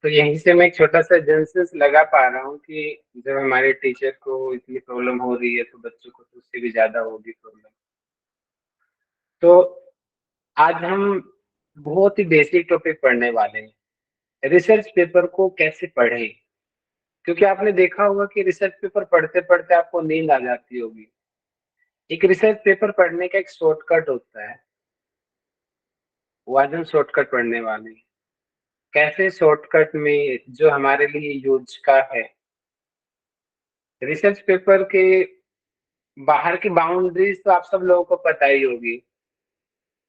तो यहीं से मैं एक छोटा-सा जेंसेस लगा पा रहा हूँ कि जब हमारे टीचर को इतनी प्रॉब्लम हो रही है, तो बच्चों को तो उससे भी ज़्यादा होगी प्रॉब्लम। तो आज हम बहुत ही बेसिक टॉपिक पढ़ने वाले हैं, रिसर्च पेपर को कैसे पढ़ें? क्योंकि आपने देखा होगा कि रिसर्च पेपर पढ़ते-पढ़ते आपको नींद आ जाती होगी। एक रिसर्च पेपर पढ़ने का एक शॉर्टकट होता है, वो आज हम शॉर्टकट पढ़ने वाले हैं। कैसे शॉर्टकट में जो हमारे लिए यूज़ का है। रिसर्च पेपर के बाहर की बाउंड्रीज तो आप सब लोगों को पता ही होगी।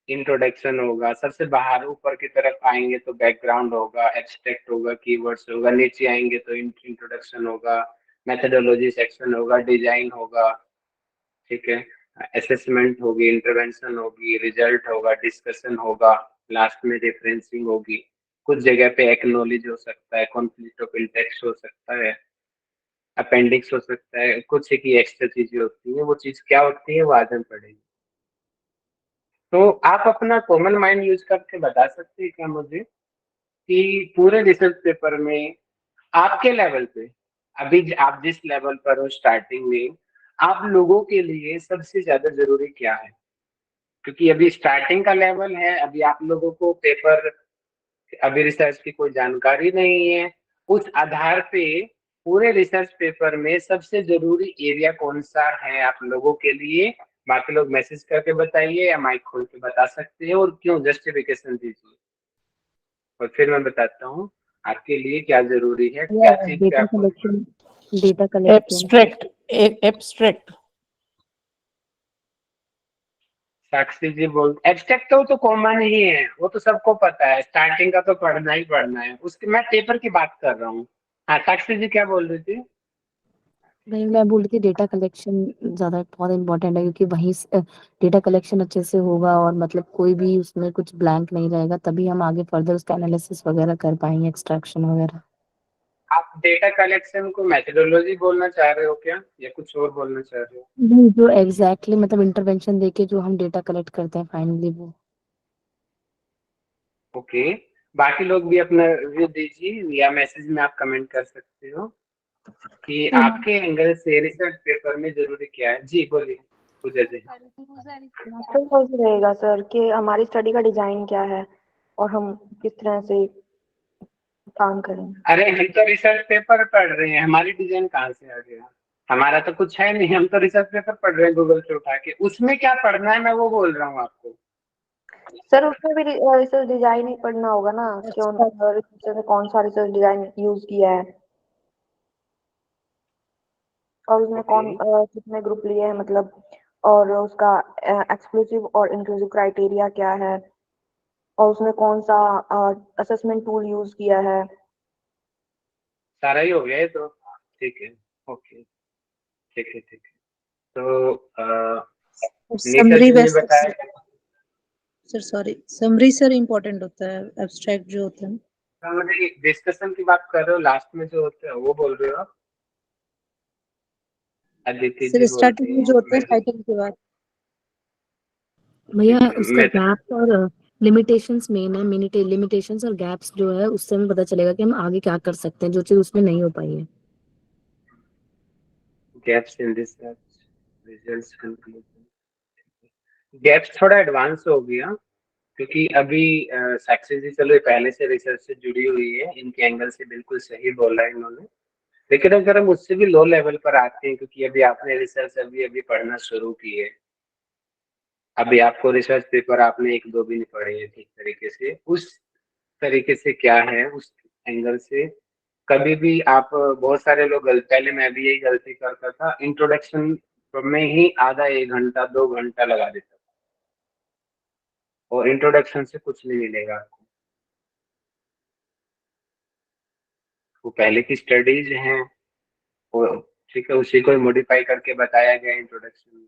इंट्रोडक्शन होगा, सबसे बाहर ऊपर की तरफ आएँगे तो बैकग्राउंड होगा, एब्स्ट्रैक्ट होगा, कीवर्ड्स होगा, नीचे आएँगे तो इंट्रोडक्शन होगा, मेथोडोलॉजी सेक्शन होगा, डिज़ाइन होगा, ठीक है? असेसमेंट होगी, इंटरवेंशन होगी, रिजल्ट होगा, डिस्कशन होगा, लास्ट में रेफरेंसिंग होगी। कुछ जगह पे एक्नॉलेज हो सकता है, कॉन्फ्लिक्ट ऑफ इंटरेस्ट हो सकता है, अपेंडिक्स हो सकता है, कुछ एक ही एक्स्ट्रा चीज़ें होती हैं, वो चीज़ क्या होती है वो आज हम पढ़ेंगे। तो आप अपना कॉमन माइंड यूज़ करके बता सकते हैं क्या मुझे कि पूरे रिसर्च पेपर में आपके लेवल पे, अभी आप जिस लेवल पर हो स्टार्टिंग में, आप लोगों के लिए सबसे ज़्यादा ज़रूरी क्या है? क्योंकि अभी स्टार्टिंग का लेवल है, अभी आप लोगों को पेपर अभी रिसर्च की कोई जानकारी नहीं है। उस आधार पे पूरे रिसर्च पेपर में सबसे ज़रूरी एरिया कौन-सा है आप लोगों के लिए? बाकी लोग मैसेज करके बताइए या माइक खोल के बता सकते हैं और क्यों जस्टिफिकेशन दीजिए। और फिर मैं बताता हूँ आपके लिए क्या ज़रूरी है, क्या चीज़ पे डेटा आपको collection, data collection, abstract, abstract. Sakshi ji बोल एब्स्ट्रैक्ट तो कॉमन ही है, वो तो सबको पता है, स्टार्टिंग का तो पढ़ना ही पढ़ना है। उसकी मैं पेपर की बात कर रहा हूँ। हाँ, साक्षी जी क्या बोल रही थी? नहीं मैं बोल रही थी डेटा कलेक्शन ज्यादा बहुत इम्पोर्टेंट है, क्योंकि वहीं से डेटा कलेक्शन अच्छे से होगा और मतलब कोई भी उसमें कुछ ब्लैंक नहीं रहेगा, तभी हम आगे फर्दर उसका एनालिसिस वगैरह कर पाएंगे, एक्सट्रैक्शन वगैरह। आप डेटा कलेक्शन को मेथोडोलॉजी बोलना चाह रहे हो क्या या कुछ और बोलना चाह रहे हो? नहीं, जो एग्जैक्टली मतलब इंटरवेंशन देके जो हम डेटा कलेक्ट करते हैं फाइनली वो। ओके, बाकी लोग भी अपना रिव्यू दीजिए या मैसेज में आप कमेंट कर सकते हो कि आपके एंगल से रिसर्च पेपर में जरूरी क्या है। जी बोलिए पूजा जी। तो रहेगा सर कि हमारी स्टडी का डिजाइन क्या है और हम किस तरह से काम करें। अरे हम तो रिसर्च पेपर पढ़ रहे हैं, हमारी डिजाइन कहाँ से आ गया? हमारा तो कुछ है नहीं, हम तो रिसर्च पेपर पढ़ रहे हैं गूगल से उठा के। उसमें क्या पढ़ना है मैं वो बोल रहा हूँ आपको। सर उसमें भी रिसर्च डिजाइन ही पढ़ना होगा ना कि रिसर्च ने कौन सा रिसर्च डिजाइन यूज किया है और उसमें ओके, कितने ग्रुप लिए हैं, मतलब और उसका एक्सक्लूसिव और इंक्लूसिव क्राइटेरिया क्या है और उसमें कौन सा असेसमेंट टूल यूज किया है। सारा ही हो गया ये तो। ठीक है, ओके, ठीक है ठीक है। तो निशा समरी जी ने वैसे बताया। Sir, sorry, summary sir important होता है, एब्स्ट्रैक्ट जो होता है। समरी डिस्कशन की बात कर रहे हो, लास्ट में जो होता है वो बोल रहे हो आप? अदिति जी सर बोलती स्टार्टिंग में हैं जो होता है मैं टाइटल के बाद। भैया ठीक है उसका मैं गैप्स और लिमिटेशंस मेन है, लिमिटेशंस और गैप्स जो है उससे हमें पता चलेगा कि हम आगे क्या कर सकते हैं, जो चीज उसमें नहीं हो पाई है। Gaps in research results conclusion. Gaps थोड़ा एडवांस हो गया क्योंकि अभी साक्षी जी चलो ये पहले से रिसर्च से जुड़ी हुई है, इनके एंगल से बिल्कुल सही बोला है इन्होंने। लेकिन अगर हम उससे भी लो लेवल पर आते हैं, क्योंकि अभी आपने रिसर्च अभी अभी पढ़ना शुरू की है, अभी आपको रिसर्च पेपर आपने एक दो भी नहीं पढ़े हैं ठीक तरीके से, उस तरीके से क्या है उस एंगल से कभी भी आप बहुत सारे लोग पहले मैं भी यही गलती करता था, इंट्रोडक्शन में ही आधा एक घंटा 2 घंटा लगा देता था और इंट्रोडक्शन से कुछ नहीं मिलेगा आपको। वो पहले की स्टडीज हैं, वो ठीक है, उसी को मॉडिफाई करके बताया गया इंट्रोडक्शन में।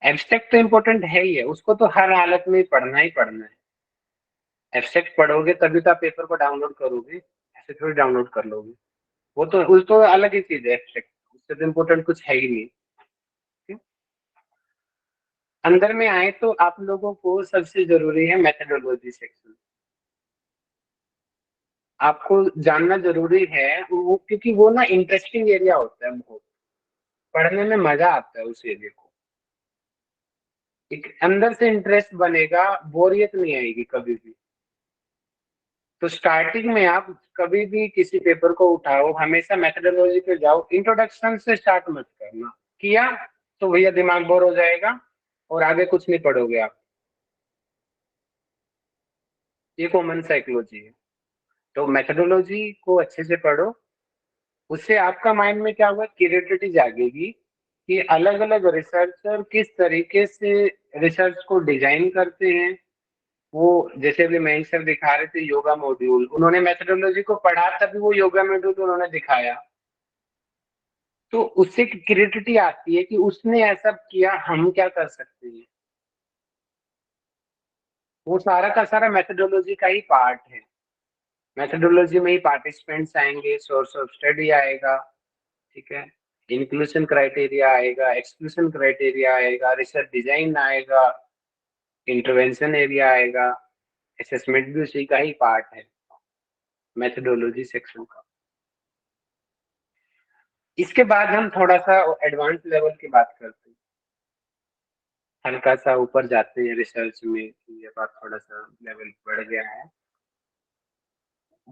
एब्स्ट्रैक्ट तो इम्पोर्टेंट है ही है, उसको तो हर हालत में पढ़ना ही पढ़ना है। एब्स्ट्रैक्ट पढ़ोगे तभी तो आप पेपर को डाउनलोड करोगे, ऐसे थोड़ी डाउनलोड कर लोगे। वो तो अलग ही चीज है एब्स्ट्रैक्ट, उससे तो इम्पोर्टेंट कुछ है ही नहीं। ठीक? अंदर में आए तो आप लोगों को सबसे जरूरी है मेथोडोलॉजी सेक्शन। आपको जानना जरूरी है वो, क्योंकि वो ना इंटरेस्टिंग एरिया होता है, बहुत पढ़ने में मजा आता है उस एरिया को। एक अंदर से इंटरेस्ट बनेगा, बोरियत नहीं आएगी कभी भी। तो स्टार्टिंग में आप कभी भी किसी पेपर को उठाओ, हमेशा मेथोडोलॉजी पे जाओ, इंट्रोडक्शन से स्टार्ट मत करना। किया तो भैया दिमाग बोर हो जाएगा और आगे कुछ नहीं पढ़ोगे आप। ये कॉमन साइकोलॉजी है। तो मेथोडोलॉजी को अच्छे से पढ़ो, उससे आपका माइंड में क्या होगा, क्रिएटिविटी जागेगी कि अलग अलग रिसर्चर किस तरीके से रिसर्च को डिजाइन करते हैं। वो जैसे अभी मयंक सर दिखा रहे थे योगा मॉड्यूल, उन्होंने मेथोडोलॉजी को पढ़ा तभी वो योगा मॉड्यूल उन्होंने दिखाया। तो उससे क्रिएटिविटी आती है कि उसने ऐसा किया, हम क्या कर सकते हैं। वो सारा का सारा मेथोडोलॉजी का ही पार्ट है। मेथोडोलॉजी में ही पार्टिसिपेंट्स आएंगे, सोर्स ऑफ स्टडी आएगा, ठीक है, इंक्लूजन क्राइटेरिया आएगा, एक्सक्लूजन क्राइटेरिया आएगा, रिसर्च डिजाइन आएगा, इंटरवेंशन एरिया आएगा, असेसमेंट भी उसी का ही पार्ट है, मेथोडोलॉजी सेक्शन का। इसके बाद हम थोड़ा सा एडवांस लेवल की बात करते हैं, हल्का सा ऊपर जाते हैं रिसर्च में, ये बात थोड़ा सा लेवल बढ़ गया है।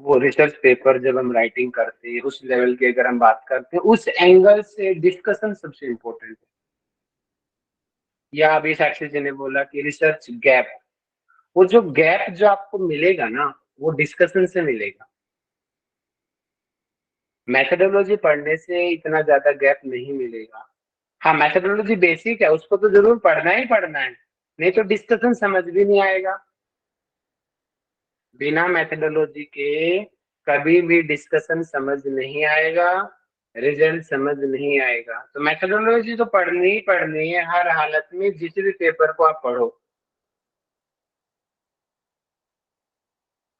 वो रिसर्च पेपर जब हम राइटिंग करते हैं उस लेवल की अगर हम बात करते हैं, उस एंगल से डिस्कशन सबसे इम्पोर्टेंट है। या अभी साक्षी जी ने बोला कि रिसर्च गैप, वो जो गैप जो आपको मिलेगा ना, वो डिस्कशन से मिलेगा। मैथोडोलॉजी पढ़ने से इतना ज्यादा गैप नहीं मिलेगा। हाँ, मैथोडोलॉजी बेसिक है, उसको तो जरूर पढ़ना ही पढ़ना है, नहीं तो डिस्कशन समझ भी नहीं आएगा। बिना मैथोडोलॉजी के कभी भी डिस्कशन समझ नहीं आएगा, रिजल्ट समझ नहीं आएगा। तो मैथोडोलॉजी तो पढ़नी ही पढ़नी है हर हालत में, जिस भी पेपर को आप पढ़ो।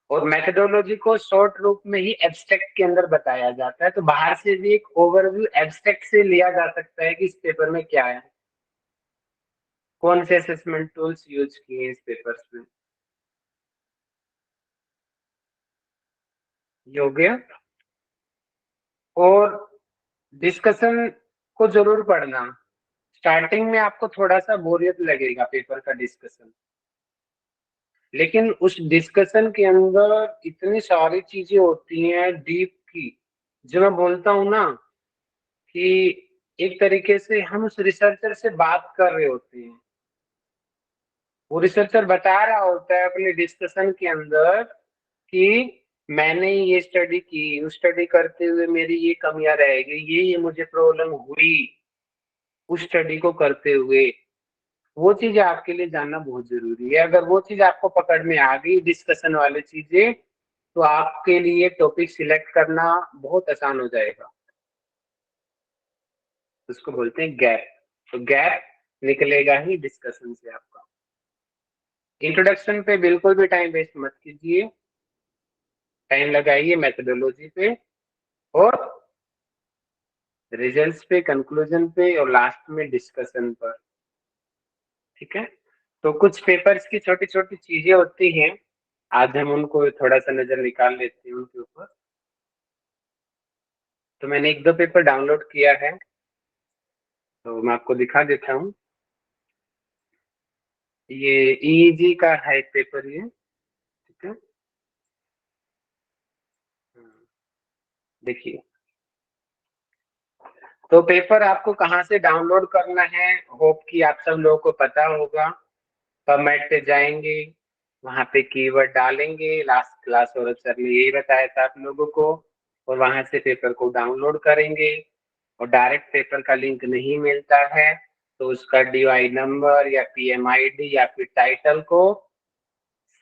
और मेथोडोलॉजी को शॉर्ट रूप में ही एब्स्ट्रैक्ट के अंदर बताया जाता है, तो बाहर से भी एक ओवरव्यू एब्स्ट्रैक्ट से लिया जा सकता है कि इस पेपर में क्या है, कौन से असेसमेंट टूल्स यूज किए इस पेपर्स में। ये हो गया। और डिस्कशन को जरूर पढ़ना। स्टार्टिंग में आपको थोड़ा सा बोरियत लगेगा पेपर का डिस्कशन, लेकिन उस डिस्कशन के अंदर इतनी सारी चीजें होती हैं डीप की, जो मैं बोलता हूँ ना कि एक तरीके से हम उस रिसर्चर से बात कर रहे होते हैं। वो रिसर्चर बता रहा होता है अपने डिस्कशन के अंदर कि मैंने ये स्टडी की, उस स्टडी करते हुए मेरी ये कमियां रह गई, ये मुझे प्रॉब्लम हुई उस स्टडी को करते हुए। वो चीज आपके लिए जानना बहुत जरूरी है। अगर वो चीज आपको पकड़ में आ गई, डिस्कशन वाली चीजें, तो आपके लिए टॉपिक सिलेक्ट करना बहुत आसान हो जाएगा। उसको बोलते हैं गैप। तो गैप निकलेगा ही डिस्कशन से आपका। इंट्रोडक्शन पे बिल्कुल भी टाइम वेस्ट मत कीजिए, टाइम लगाइए मेथोडोलॉजी पे और रिजल्ट्स पे, कंक्लूजन पे और लास्ट में डिस्कशन पर, ठीक है। तो कुछ पेपर्स की छोटी छोटी चीजें होती हैं, आज हम उनको थोड़ा सा नजर निकाल लेते हैं उनके ऊपर। तो मैंने एक दो पेपर डाउनलोड किया है, तो मैं आपको दिखा देता हूँ। ये ईईजी का है एक पेपर, ये ठीक है। देखिए, तो पेपर आपको कहाँ से डाउनलोड करना है, होप कि आप सब लोगों को पता होगा। फॉर्मेट पे जाएंगे, वहां पे कीवर्ड डालेंगे, लास्ट क्लास और सर ने यही बताया था आप लोगों को, और वहां से पेपर को डाउनलोड करेंगे। और डायरेक्ट पेपर का लिंक नहीं मिलता है तो उसका डीआई नंबर या पीएमआईडी या फिर टाइटल को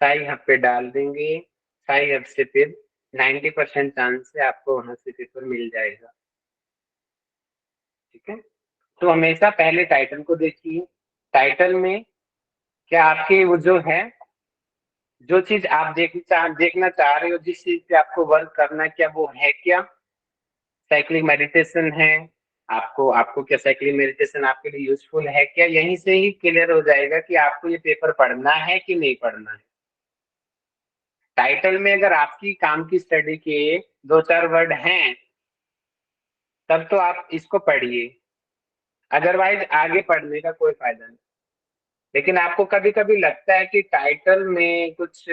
साई हब पे डाल देंगे। साई हब से फिर 90% चांस है आपको वहां से पेपर मिल जाएगा, ठीक है। तो हमेशा पहले टाइटल को देखिए, टाइटल में क्या आपके वो जो है, जो चीज आप देखना चाह रहे हो, जिस चीज पे आपको वर्क करना है, क्या वो है क्या। साइक्लिंग मेडिटेशन है, आपको आपको क्या साइक्लिंग मेडिटेशन आपके लिए यूजफुल है क्या, यहीं से ही क्लियर हो जाएगा कि आपको ये पेपर पढ़ना है कि नहीं पढ़ना है। टाइटल में अगर आपकी काम की स्टडी के 2-4 वर्ड हैं तब तो आप इसको पढ़िए, अदरवाइज आगे पढ़ने का कोई फायदा नहीं। लेकिन आपको कभी कभी लगता है कि टाइटल में कुछ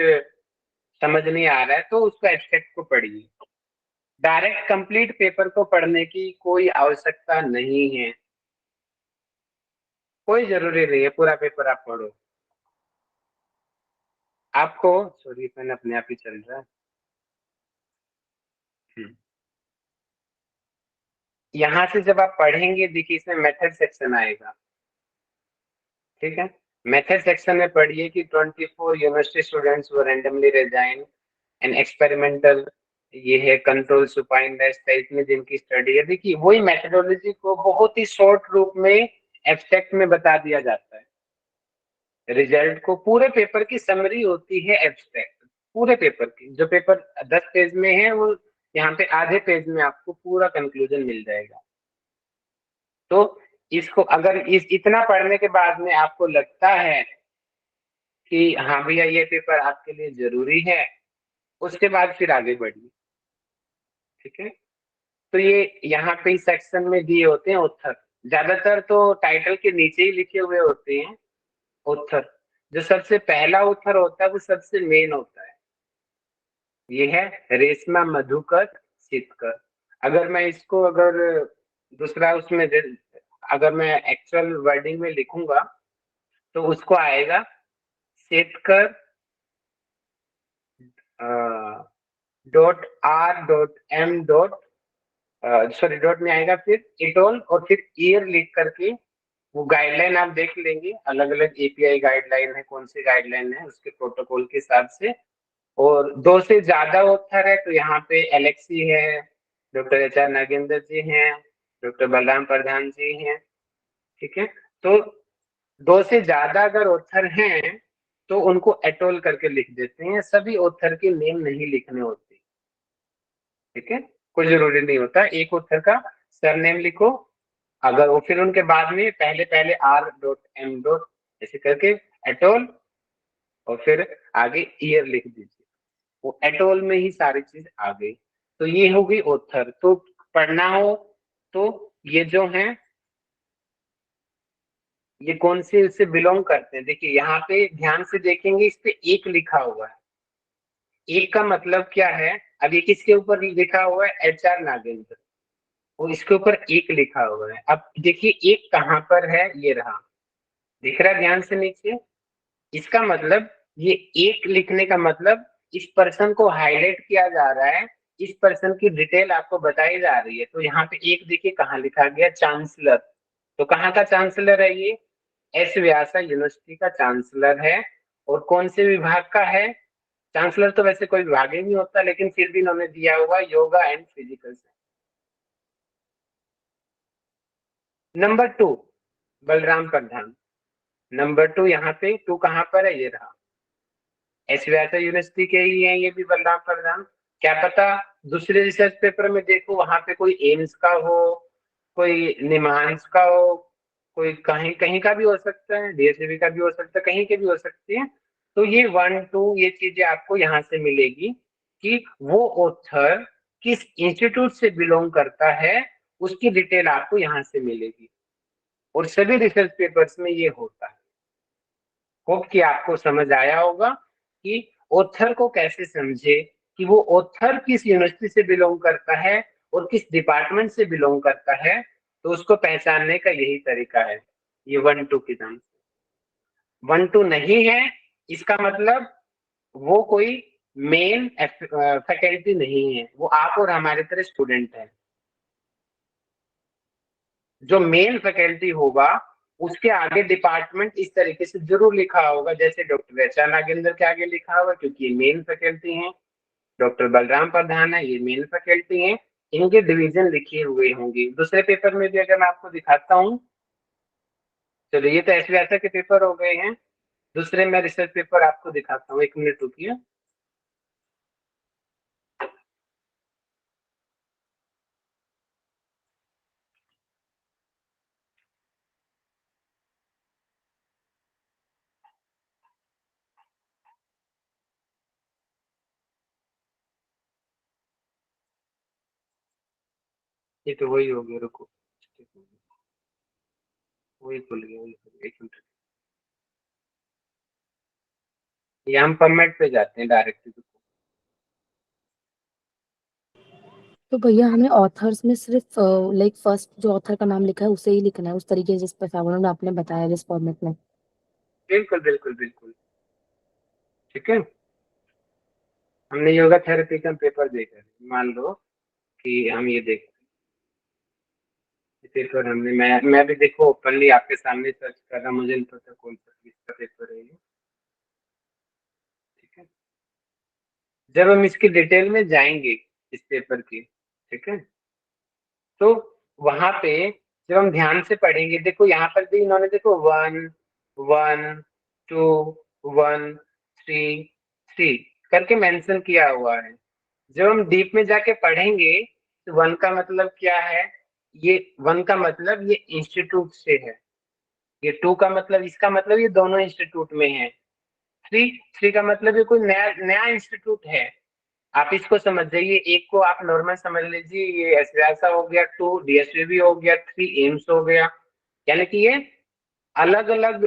समझ नहीं आ रहा है तो उसको एब्स्ट्रैक्ट को पढ़िए। डायरेक्ट कंप्लीट पेपर को पढ़ने की कोई आवश्यकता नहीं है, कोई जरूरी नहीं है पूरा पेपर आप पढ़ो। आपको सॉरी पेन अपने आप ही चल रहा है। यहाँ से जब आप पढ़ेंगे देखिए इसमें मेथड सेक्शन आएगा, ठीक है। मेथड सेक्शन में पढ़िए कि 24 यूनिवर्सिटी स्टूडेंट्स वो रैंडमली रिजाइन एंड एक्सपेरिमेंटल, ये है कंट्रोल सुपाइन रेस्ट टाइप में जिनकी स्टडी है। देखिए वही मेथडोलॉजी को बहुत ही शॉर्ट रूप में एब्स्ट्रैक्ट में बता दिया जाता है। रिजल्ट को पूरे पेपर की समरी होती है एब्स्ट्रैक्ट, पूरे पेपर की। जो पेपर 10 पेज में है वो यहाँ पे आधे पेज में आपको पूरा कंक्लूजन मिल जाएगा। तो इसको अगर इतना पढ़ने के बाद में आपको लगता है कि हाँ भैया ये पेपर आपके लिए जरूरी है, उसके बाद फिर आगे बढ़िए, ठीक है। तो ये यहाँ पे इस सेक्शन में दिए होते हैं उत्तर, ज्यादातर तो टाइटल के नीचे ही लिखे हुए होते हैं उत्तर। जो सबसे पहला उत्तर होता है वो सबसे मेन होता है, ये है रेशमा मधुकर सीतकर। अगर मैं इसको अगर दूसरा उसमें अगर मैं एक्चुअल वर्डिंग में लिखूंगा तो उसको आएगा सेतकर .r.m. सॉरी डॉट में आएगा, फिर इटोल और फिर ईयर लिख करके वो गाइडलाइन आप देख लेंगे। अलग अलग एपीआई गाइडलाइन है, कौन सी गाइडलाइन है उसके प्रोटोकॉल के हिसाब से। और 2 से ज्यादा ऑथर है तो यहाँ पे एलेक्सी है, डॉक्टर एच आर नागेंद्र जी हैं, डॉक्टर बलराम प्रधान जी हैं, ठीक है। तो 2 से ज्यादा अगर ऑथर हैं तो उनको एटोल करके लिख देते हैं, सभी ऑथर के नेम नहीं लिखने होते, ठीक है। कोई जरूरी नहीं होता, एक ऑथर का सरनेम लिखो, अगर वो फिर उनके बाद में पहले पहले R.M. ऐसे करके एटोल और फिर आगे ईयर लिख दीजिए, वो एटोल में ही सारी चीज आ गई। तो ये हो गई ऑथर। तो पढ़ना हो तो ये जो है ये कौन से इससे बिलोंग करते हैं, देखिए यहाँ पे ध्यान से देखेंगे इस पे एक लिखा हुआ है। एक का मतलब क्या है, अब ये किसके ऊपर लिखा हुआ है, एच आर नागेंद्र, और इसके ऊपर एक लिखा हुआ है। अब देखिए एक कहाँ पर है, ये रहा, दिख रहा है ध्यान से नीचे। इसका मतलब ये एक लिखने का मतलब इस पर्सन को हाईलाइट किया जा रहा है, इस पर्सन की डिटेल आपको बताई जा रही है। तो यहाँ पे एक देखिए कहाँ लिखा गया, चांसलर। तो कहाँ का चांसलर है ये, एस व्यासा यूनिवर्सिटी का चांसलर है। और कौन से विभाग का है, चांसलर तो वैसे कोई विभाग ही नहीं होता, लेकिन फिर भी इन्होंने दिया हुआ yoga and physical. Number 2 Balram Pradhan, number 2 यहाँ पे 2 कहाँ पर है, ये रहा, एस व्यासा यूनिवर्सिटी के ही है ये भी बलराम प्रधान। क्या पता दूसरे रिसर्च पेपर में देखो वहां पे कोई एम्स का हो, कोई निमांस का हो, कोई कहीं कहीं का भी हो सकता है, डीएससीबी का भी हो सकता है, कहीं के भी हो सकती है। तो ये 1-2 ये चीजें आपको यहाँ से मिलेगी कि वो ऑथर किस इंस्टीट्यूट से बिलोंग करता है, उसकी डिटेल आपको यहाँ से मिलेगी। और सभी रिसर्च पेपर्स में ये होता है। होप कि आपको समझ आया होगा कि ऑथर को कैसे समझे, कि वो ऑथर किस यूनिवर्सिटी से बिलोंग करता है और किस डिपार्टमेंट से बिलोंग करता है। तो उसको पहचानने का यही तरीका है। ये 1-2 की तरह 1-2 नहीं है इसका मतलब वो कोई मेन फैकल्टी नहीं है, वो आप और हमारे तरह स्टूडेंट है। जो मेन फैकल्टी होगा उसके आगे डिपार्टमेंट इस तरीके से जरूर लिखा होगा, जैसे डॉक्टर एच आर नागेंद्र के आगे लिखा होगा क्योंकि ये मेन फैकल्टी हैं, डॉक्टर बलराम प्रधान है ये मेन फैकल्टी हैं, इनके डिवीजन लिखे हुए होंगे। दूसरे पेपर में भी अगर मैं आपको दिखाता हूँ, चलो ये तो ऐसे के पेपर हो गए हैं, दूसरे मैं रिसर्च पेपर आपको दिखाता हूँ, 1 मिनट रुकिए। ये तो वही हो गया, रुको वही खुल गया, एक मिनट। ये हम फॉर्मेट पे जाते हैं डायरेक्टली। तो भैया हमें ऑथर्स में सिर्फ लाइक फर्स्ट जो ऑथर का नाम लिखा है उसे ही लिखना है उस तरीके से जिस पैथागोरस में आपने बताया जिस फॉर्मेट में। बिल्कुल बिल्कुल बिल्कुल, ठीक है। हमने योगा थेरेपी का पेपर देखा है, मान लो कि हम ये देख पेपर हमने, मैं भी देखो ओपनली आपके सामने सर्च कर रहा, मुझे नहीं पता कौन सा किसका पेपर है ये, ठीक है। जब हम इसकी डिटेल में जाएंगे इस पेपर की, ठीक है, तो वहां पे जब हम ध्यान से पढ़ेंगे, देखो यहाँ पर भी इन्होंने देखो 1 1 2 1 3 3 करके मेंशन किया हुआ है। जब हम डीप में जाके पढ़ेंगे तो 1 का मतलब क्या है, ये 1 का मतलब ये इंस्टीट्यूट से है, ये 2 का मतलब, इसका मतलब ये दोनों इंस्टीट्यूट में है, 3 का मतलब ये कोई नया नया इंस्टीट्यूट है। आप इसको समझ जाइए, एक को आप नॉर्मल समझ लीजिए, ये ऐसा हो गया, 2 डीएसवीबी हो गया, 3 एम्स हो गया, यानी कि ये अलग अलग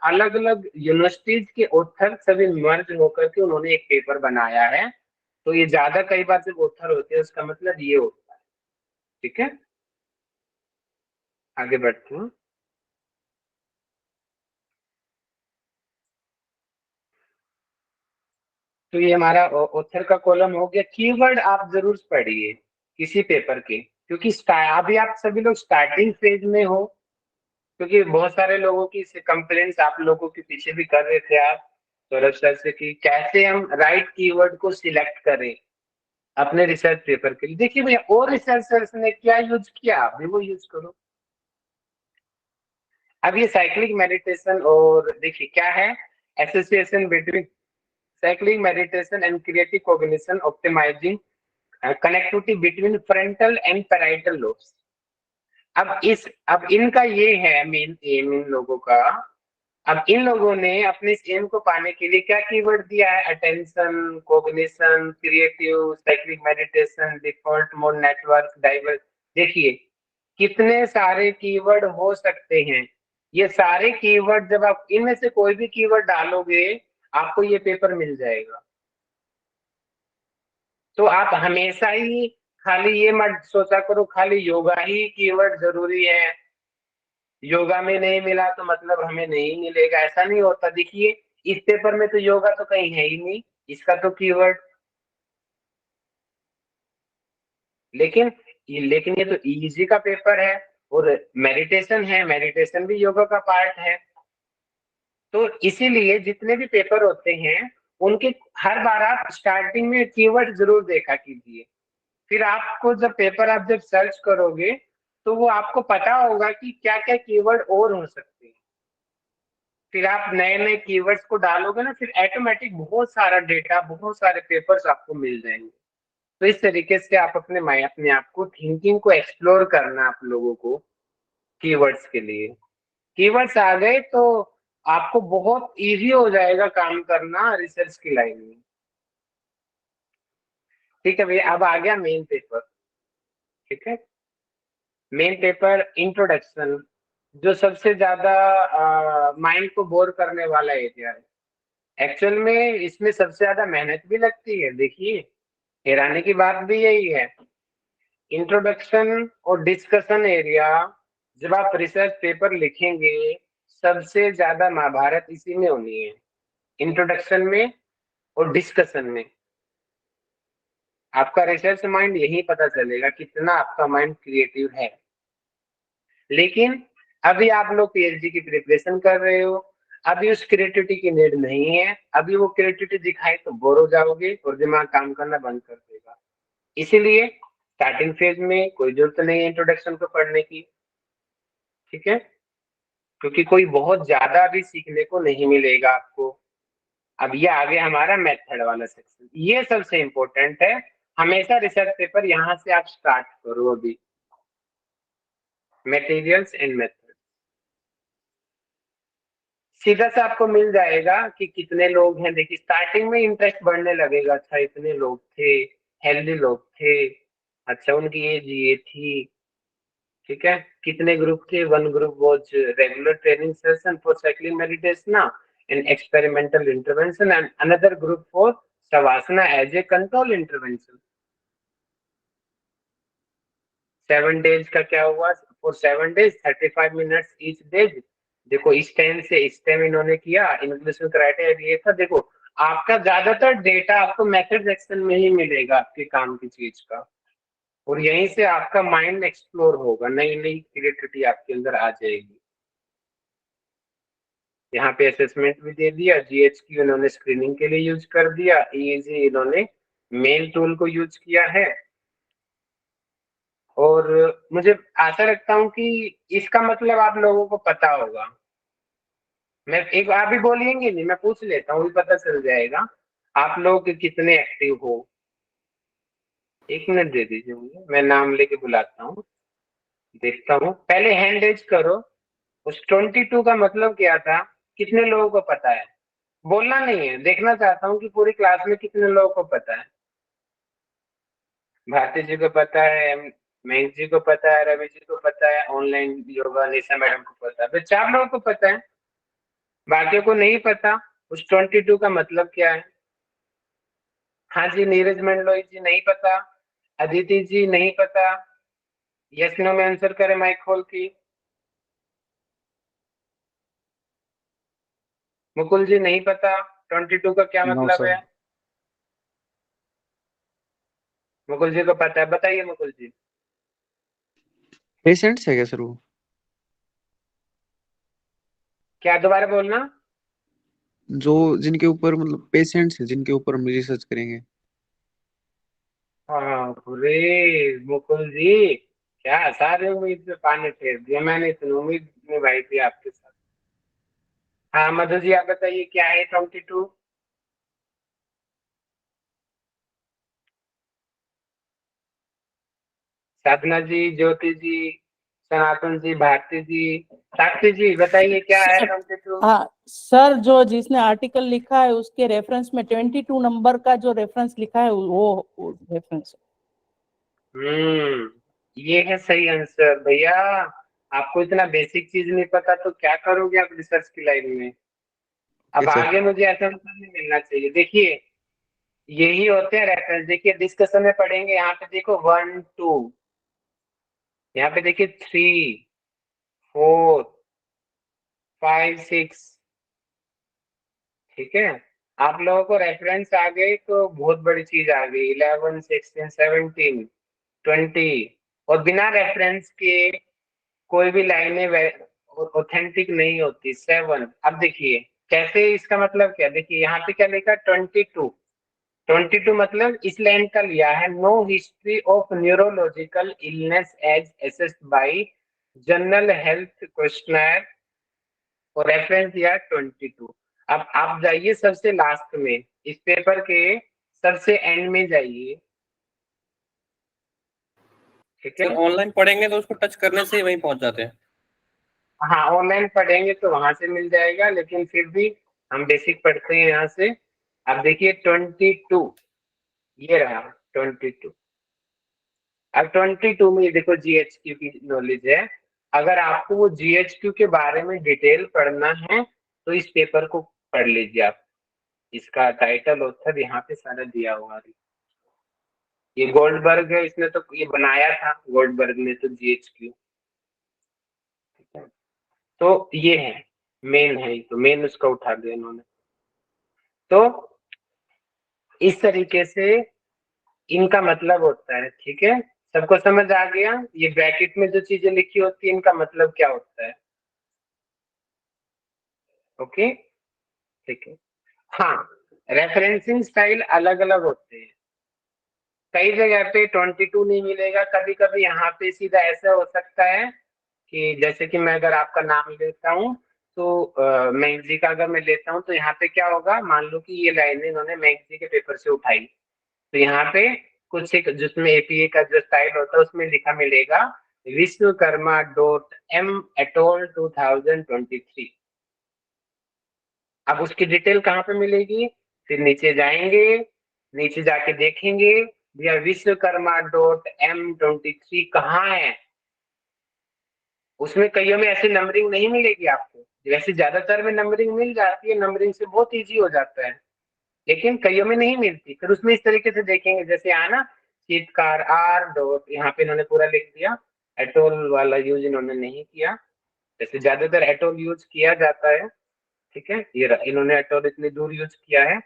अलग अलग यूनिवर्सिटीज के ऑथर सभी मर्ज होकर के उन्होंने एक पेपर बनाया है। तो ये ज्यादा कई बार जब ऑथर होते हैं उसका मतलब ये होता है, ठीक है। आगे बढ़ते हैं। तो ये हमारा ऑथर का कॉलम हो गया। कीवर्ड आप जरूर पढ़िए किसी पेपर के, क्योंकि अभी आप सभी लोग स्टार्टिंग फेज में हो, क्योंकि बहुत सारे लोगों की कंप्लेंट्स आप लोगों के पीछे भी कर रहे थे आप सौरभ सर से कि कैसे हम राइट कीवर्ड को सिलेक्ट करें अपने रिसर्च पेपर के लिए। देखिए भैया, और रिसर्चर्स ने क्या यूज किया, आप भी वो यूज करो। अब ये साइक्लिक मेडिटेशन, और देखिए क्या है, association between cyclic meditation and creative cognition optimising connectivity between frontal and parietal lobes. अब इनका ये है मेन एम इन लोगों का। अब इन लोगों ने अपने इस एम को पाने के लिए क्या कीवर्ड दिया है, attention, cognition, creative, cyclic meditation, default mode, network, diverse. देखिए कितने सारे कीवर्ड हो सकते हैं। ये सारे कीवर्ड जब आप इनमें से कोई भी कीवर्ड डालोगे आपको ये पेपर मिल जाएगा। तो आप हमेशा ही खाली ये मत सोचा करो खाली योगा ही कीवर्ड जरूरी है, योगा में नहीं मिला तो मतलब हमें नहीं मिलेगा, ऐसा नहीं होता। देखिए इस पेपर में तो योगा तो कहीं है ही नहीं, इसका तो कीवर्ड, लेकिन ये तो इजी का पेपर है, और मेडिटेशन है, मेडिटेशन भी योगा का पार्ट है। तो इसीलिए जितने भी पेपर होते हैं उनके हर बार आप स्टार्टिंग में कीवर्ड जरूर देखा कीजिए, फिर आपको जब पेपर आप जब सर्च करोगे तो वो आपको पता होगा कि क्या क्या कीवर्ड और हो सकते हैं। फिर आप नए नए कीवर्ड्स को डालोगे ना, फिर ऑटोमेटिक बहुत सारा डेटा, बहुत सारे पेपर्स आपको मिल जाएंगे। तो इस तरीके से आप अपने आप को थिंकिंग को एक्सप्लोर करना आप लोगों को कीवर्ड्स के लिए। कीवर्ड्स आ गए तो आपको बहुत इजी हो जाएगा काम करना रिसर्च की लाइन में। ठीक है भैया, अब आ गया मेन पेपर। ठीक है, मेन पेपर इंट्रोडक्शन, जो सबसे ज्यादा माइंड को बोर करने वाला एरिया है। एक्चुअल में इसमें सबसे ज्यादा मेहनत भी लगती है। देखिए हैरानी की बात भी यही है, इंट्रोडक्शन और डिस्कशन एरिया जब आप रिसर्च पेपर लिखेंगे सबसे ज्यादा महाभारत इसी में होनी है, इंट्रोडक्शन में और डिस्कशन में। आपका रिसर्च माइंड यही पता चलेगा कितना आपका माइंड क्रिएटिव है। लेकिन अभी आप लोग पीएचडी की प्रिपरेशन कर रहे हो, अभी उस क्रिएटिविटी की नीड नहीं है, अभी वो क्रिएटिविटी दिखाई तो बोर हो जाओगे और दिमाग काम करना बंद कर देगा। इसीलिए स्टार्टिंग फेज में कोई जरूरत नहीं है इंट्रोडक्शन को पढ़ने की, ठीक है, क्योंकि कोई बहुत ज्यादा भी सीखने को नहीं मिलेगा आपको। अब ये आ गया हमारा मेथड वाला सेक्शन, ये सबसे इंपॉर्टेंट है। हमेशा रिसर्च पेपर यहाँ से आप स्टार्ट करो। अभी मटेरियल्स एंड मेथड सीधा से आपको मिल जाएगा कि कितने लोग हैं। देखिए स्टार्टिंग में इंटरेस्ट बढ़ने लगेगा, अच्छा इतने लोग थे, हेल्दी लोग थे, अच्छा उनकी एज ये थी, ठीक है, कितने ग्रुप थे? One group was regular training session for cycling meditation and experimental intervention and another group for shavasana as a control intervention. 7 days का क्या हुआ? For 7 days 35 minutes each days. देखो इस टाइम से इस टाइम इन्होंने किया, इंक्लूसिव क्राइटेरिया ये था। देखो आपका ज्यादातर डेटा आपको मेथड सेक्शन में ही मिलेगा आपके काम की चीज का, और यहीं से आपका माइंड एक्सप्लोर होगा, नई नई क्रिएटिविटी आपके अंदर आ जाएगी। यहाँ पे असेसमेंट भी दे दिया, जीएचक्यू इन्होंने स्क्रीनिंग के लिए यूज कर दिया, ईईजी इन्होंने मेल टूल को यूज किया है। और मुझे आशा रखता हूँ कि इसका मतलब आप लोगों को पता होगा। मैं एक आप भी बोलिएंगे नहीं, मैं पूछ लेता हूँ, भी पता चल जाएगा आप लोग कितने एक्टिव हो। 1 मिनट दे दीजिए मुझे, मैं नाम लेके बुलाता हूँ, देखता हूँ। पहले हैंड रेज करो। उस 22 का मतलब क्या था? कितने लोगों को पता है? बोलना नहीं है, देखना चाहता हूँ कि पूरी क्लास में कितने लोगों को पता है। भारती जी को पता है, मयंक जी को पता है, रवि जी को पता है, ऑनलाइन योगा निशा मैडम को पता है, फिर 4 लोगों को पता है, बाकियों को नहीं पता। उस 22 का मतलब क्या है? हाँ जी, नीरज मंडलोई जी नहीं पता, अदिति जी नहीं पता, यस नो में आंसर करें माइक खोल की। मुकुल जी नहीं पता 22 का क्या नो मतलब है? सर। मुकुल जी को पता है, बताइए मुकुल जी। पेशेंट्स है क्या सर वो? क्या, दोबारा बोलना। जो जिनके ऊपर मतलब पेशेंट्स है जिनके ऊपर हम रिसर्च करेंगे। हाँ अरे मुकुल जी, क्या सारे उम्मीद पे पानी फेर दिया, मैंने इतनी उम्मीद निभाई थी आपके साथ। हाँ मधु जी आप बताइए क्या है 22? साधना जी, ज्योति जी, सनातन जी, भारती जी, साक्षी जी बताइए क्या है सर 22? हाँ सर, जो जिसने आर्टिकल लिखा है उसके रेफरेंस में 22 नंबर का जो रेफरेंस लिखा है वो रेफरेंस। ये है सही आंसर भैया। आपको इतना बेसिक चीज नहीं पता तो क्या करोगे आप रिसर्च की लाइन में? अब ओके सर। आगे मुझे ऐसा आंसर नहीं मिलना चाहिए। देखिए यही होते हैं रेफरेंस। देखिए डिस्कशन में पढ़ेंगे, यहाँ पे देखो 1 2, यहाँ पे देखिए 3 4 5 6। ठीक है, आप लोगों को रेफरेंस आ गई तो बहुत बड़ी चीज आ गई। 11 16 17 20। और बिना रेफरेंस के कोई भी लाइनें ऑथेंटिक नहीं होती। 7। अब देखिए कैसे, इसका मतलब क्या? देखिए यहाँ पे क्या लिखा? 22। 22 मतलब इस लाइन का लिया है, no history of neurological illness as assessed by general health questionnaire, और रेफरेंस दिया 22। अब आप जाइए सबसे लास्ट में, इस पेपर के सबसे एंड में जाइए। ठीक है, सर ऑनलाइन पढ़ेंगे तो उसको टच करने से ही वहीं पहुंच जाते हैं। हाँ ऑनलाइन पढ़ेंगे तो वहां से मिल जाएगा, लेकिन फिर भी हम बेसिक पढ़ते हैं यहाँ से। अब देखिए 22, ये रहा 22। अब 22 में ये देखो जीएचक्यू की नॉलेज है। अगर आपको वो जीएचक्यू के बारे में डिटेल पढ़ना है तो इस पेपर को पढ़ लीजिए आप। इसका टाइटल ऑथर यहाँ पे सारा दिया हुआ है। ये गोल्डबर्ग है, इसने तो ये बनाया था, गोल्डबर्ग ने तो जीएचक्यू। तो ये है मेन, है तो मेन उसका उठा दिया इन्होंने। तो इस तरीके से इनका मतलब होता है। ठीक है, सबको समझ आ गया? ये ब्रैकेट में जो चीजें लिखी होती है इनका मतलब क्या होता है? ओके ठीक है। हाँ, रेफरेंसिंग स्टाइल अलग अलग होते हैं। कई जगह पे 22 नहीं मिलेगा, कभी कभी यहाँ पे सीधा ऐसा हो सकता है कि जैसे कि मैं अगर आपका नाम लेता हूँ तो मयंक जी का अगर मैं लेता हूँ तो यहाँ पे क्या होगा, मान लो कि ये लाइनें इन्होंने मयंक जी के पेपर से उठाई, तो यहाँ पे कुछ एक जिसमें एपीए का जो स्टाइल होता है उसमें लिखा मिलेगा विश्वकर्मा डॉट एम एटोल 2023। अब उसकी डिटेल कहाँ पे मिलेगी? फिर नीचे जाएंगे, नीचे जाके देखेंगे भैया विश्वकर्मा डॉट M23 कहाँ है। उसमें कईयों में ऐसे नंबरिंग नहीं मिलेगी आपको, वैसे ज्यादातर में नंबरिंग मिल जाती है, नंबरिंग से बहुत इजी हो जाता है, लेकिन कईयों में नहीं मिलती। फिर उसमें इस तरीके से देखेंगे, जैसे आना शीतकार आर डॉट, यहाँ पे इन्होंने पूरा लिख दिया, एटोल वाला यूज इन्होंने नहीं किया, जैसे ज्यादातर एटोल यूज किया जाता है, ठीक है, ये इन्होंने एटोल इतनी दूर यूज किया है,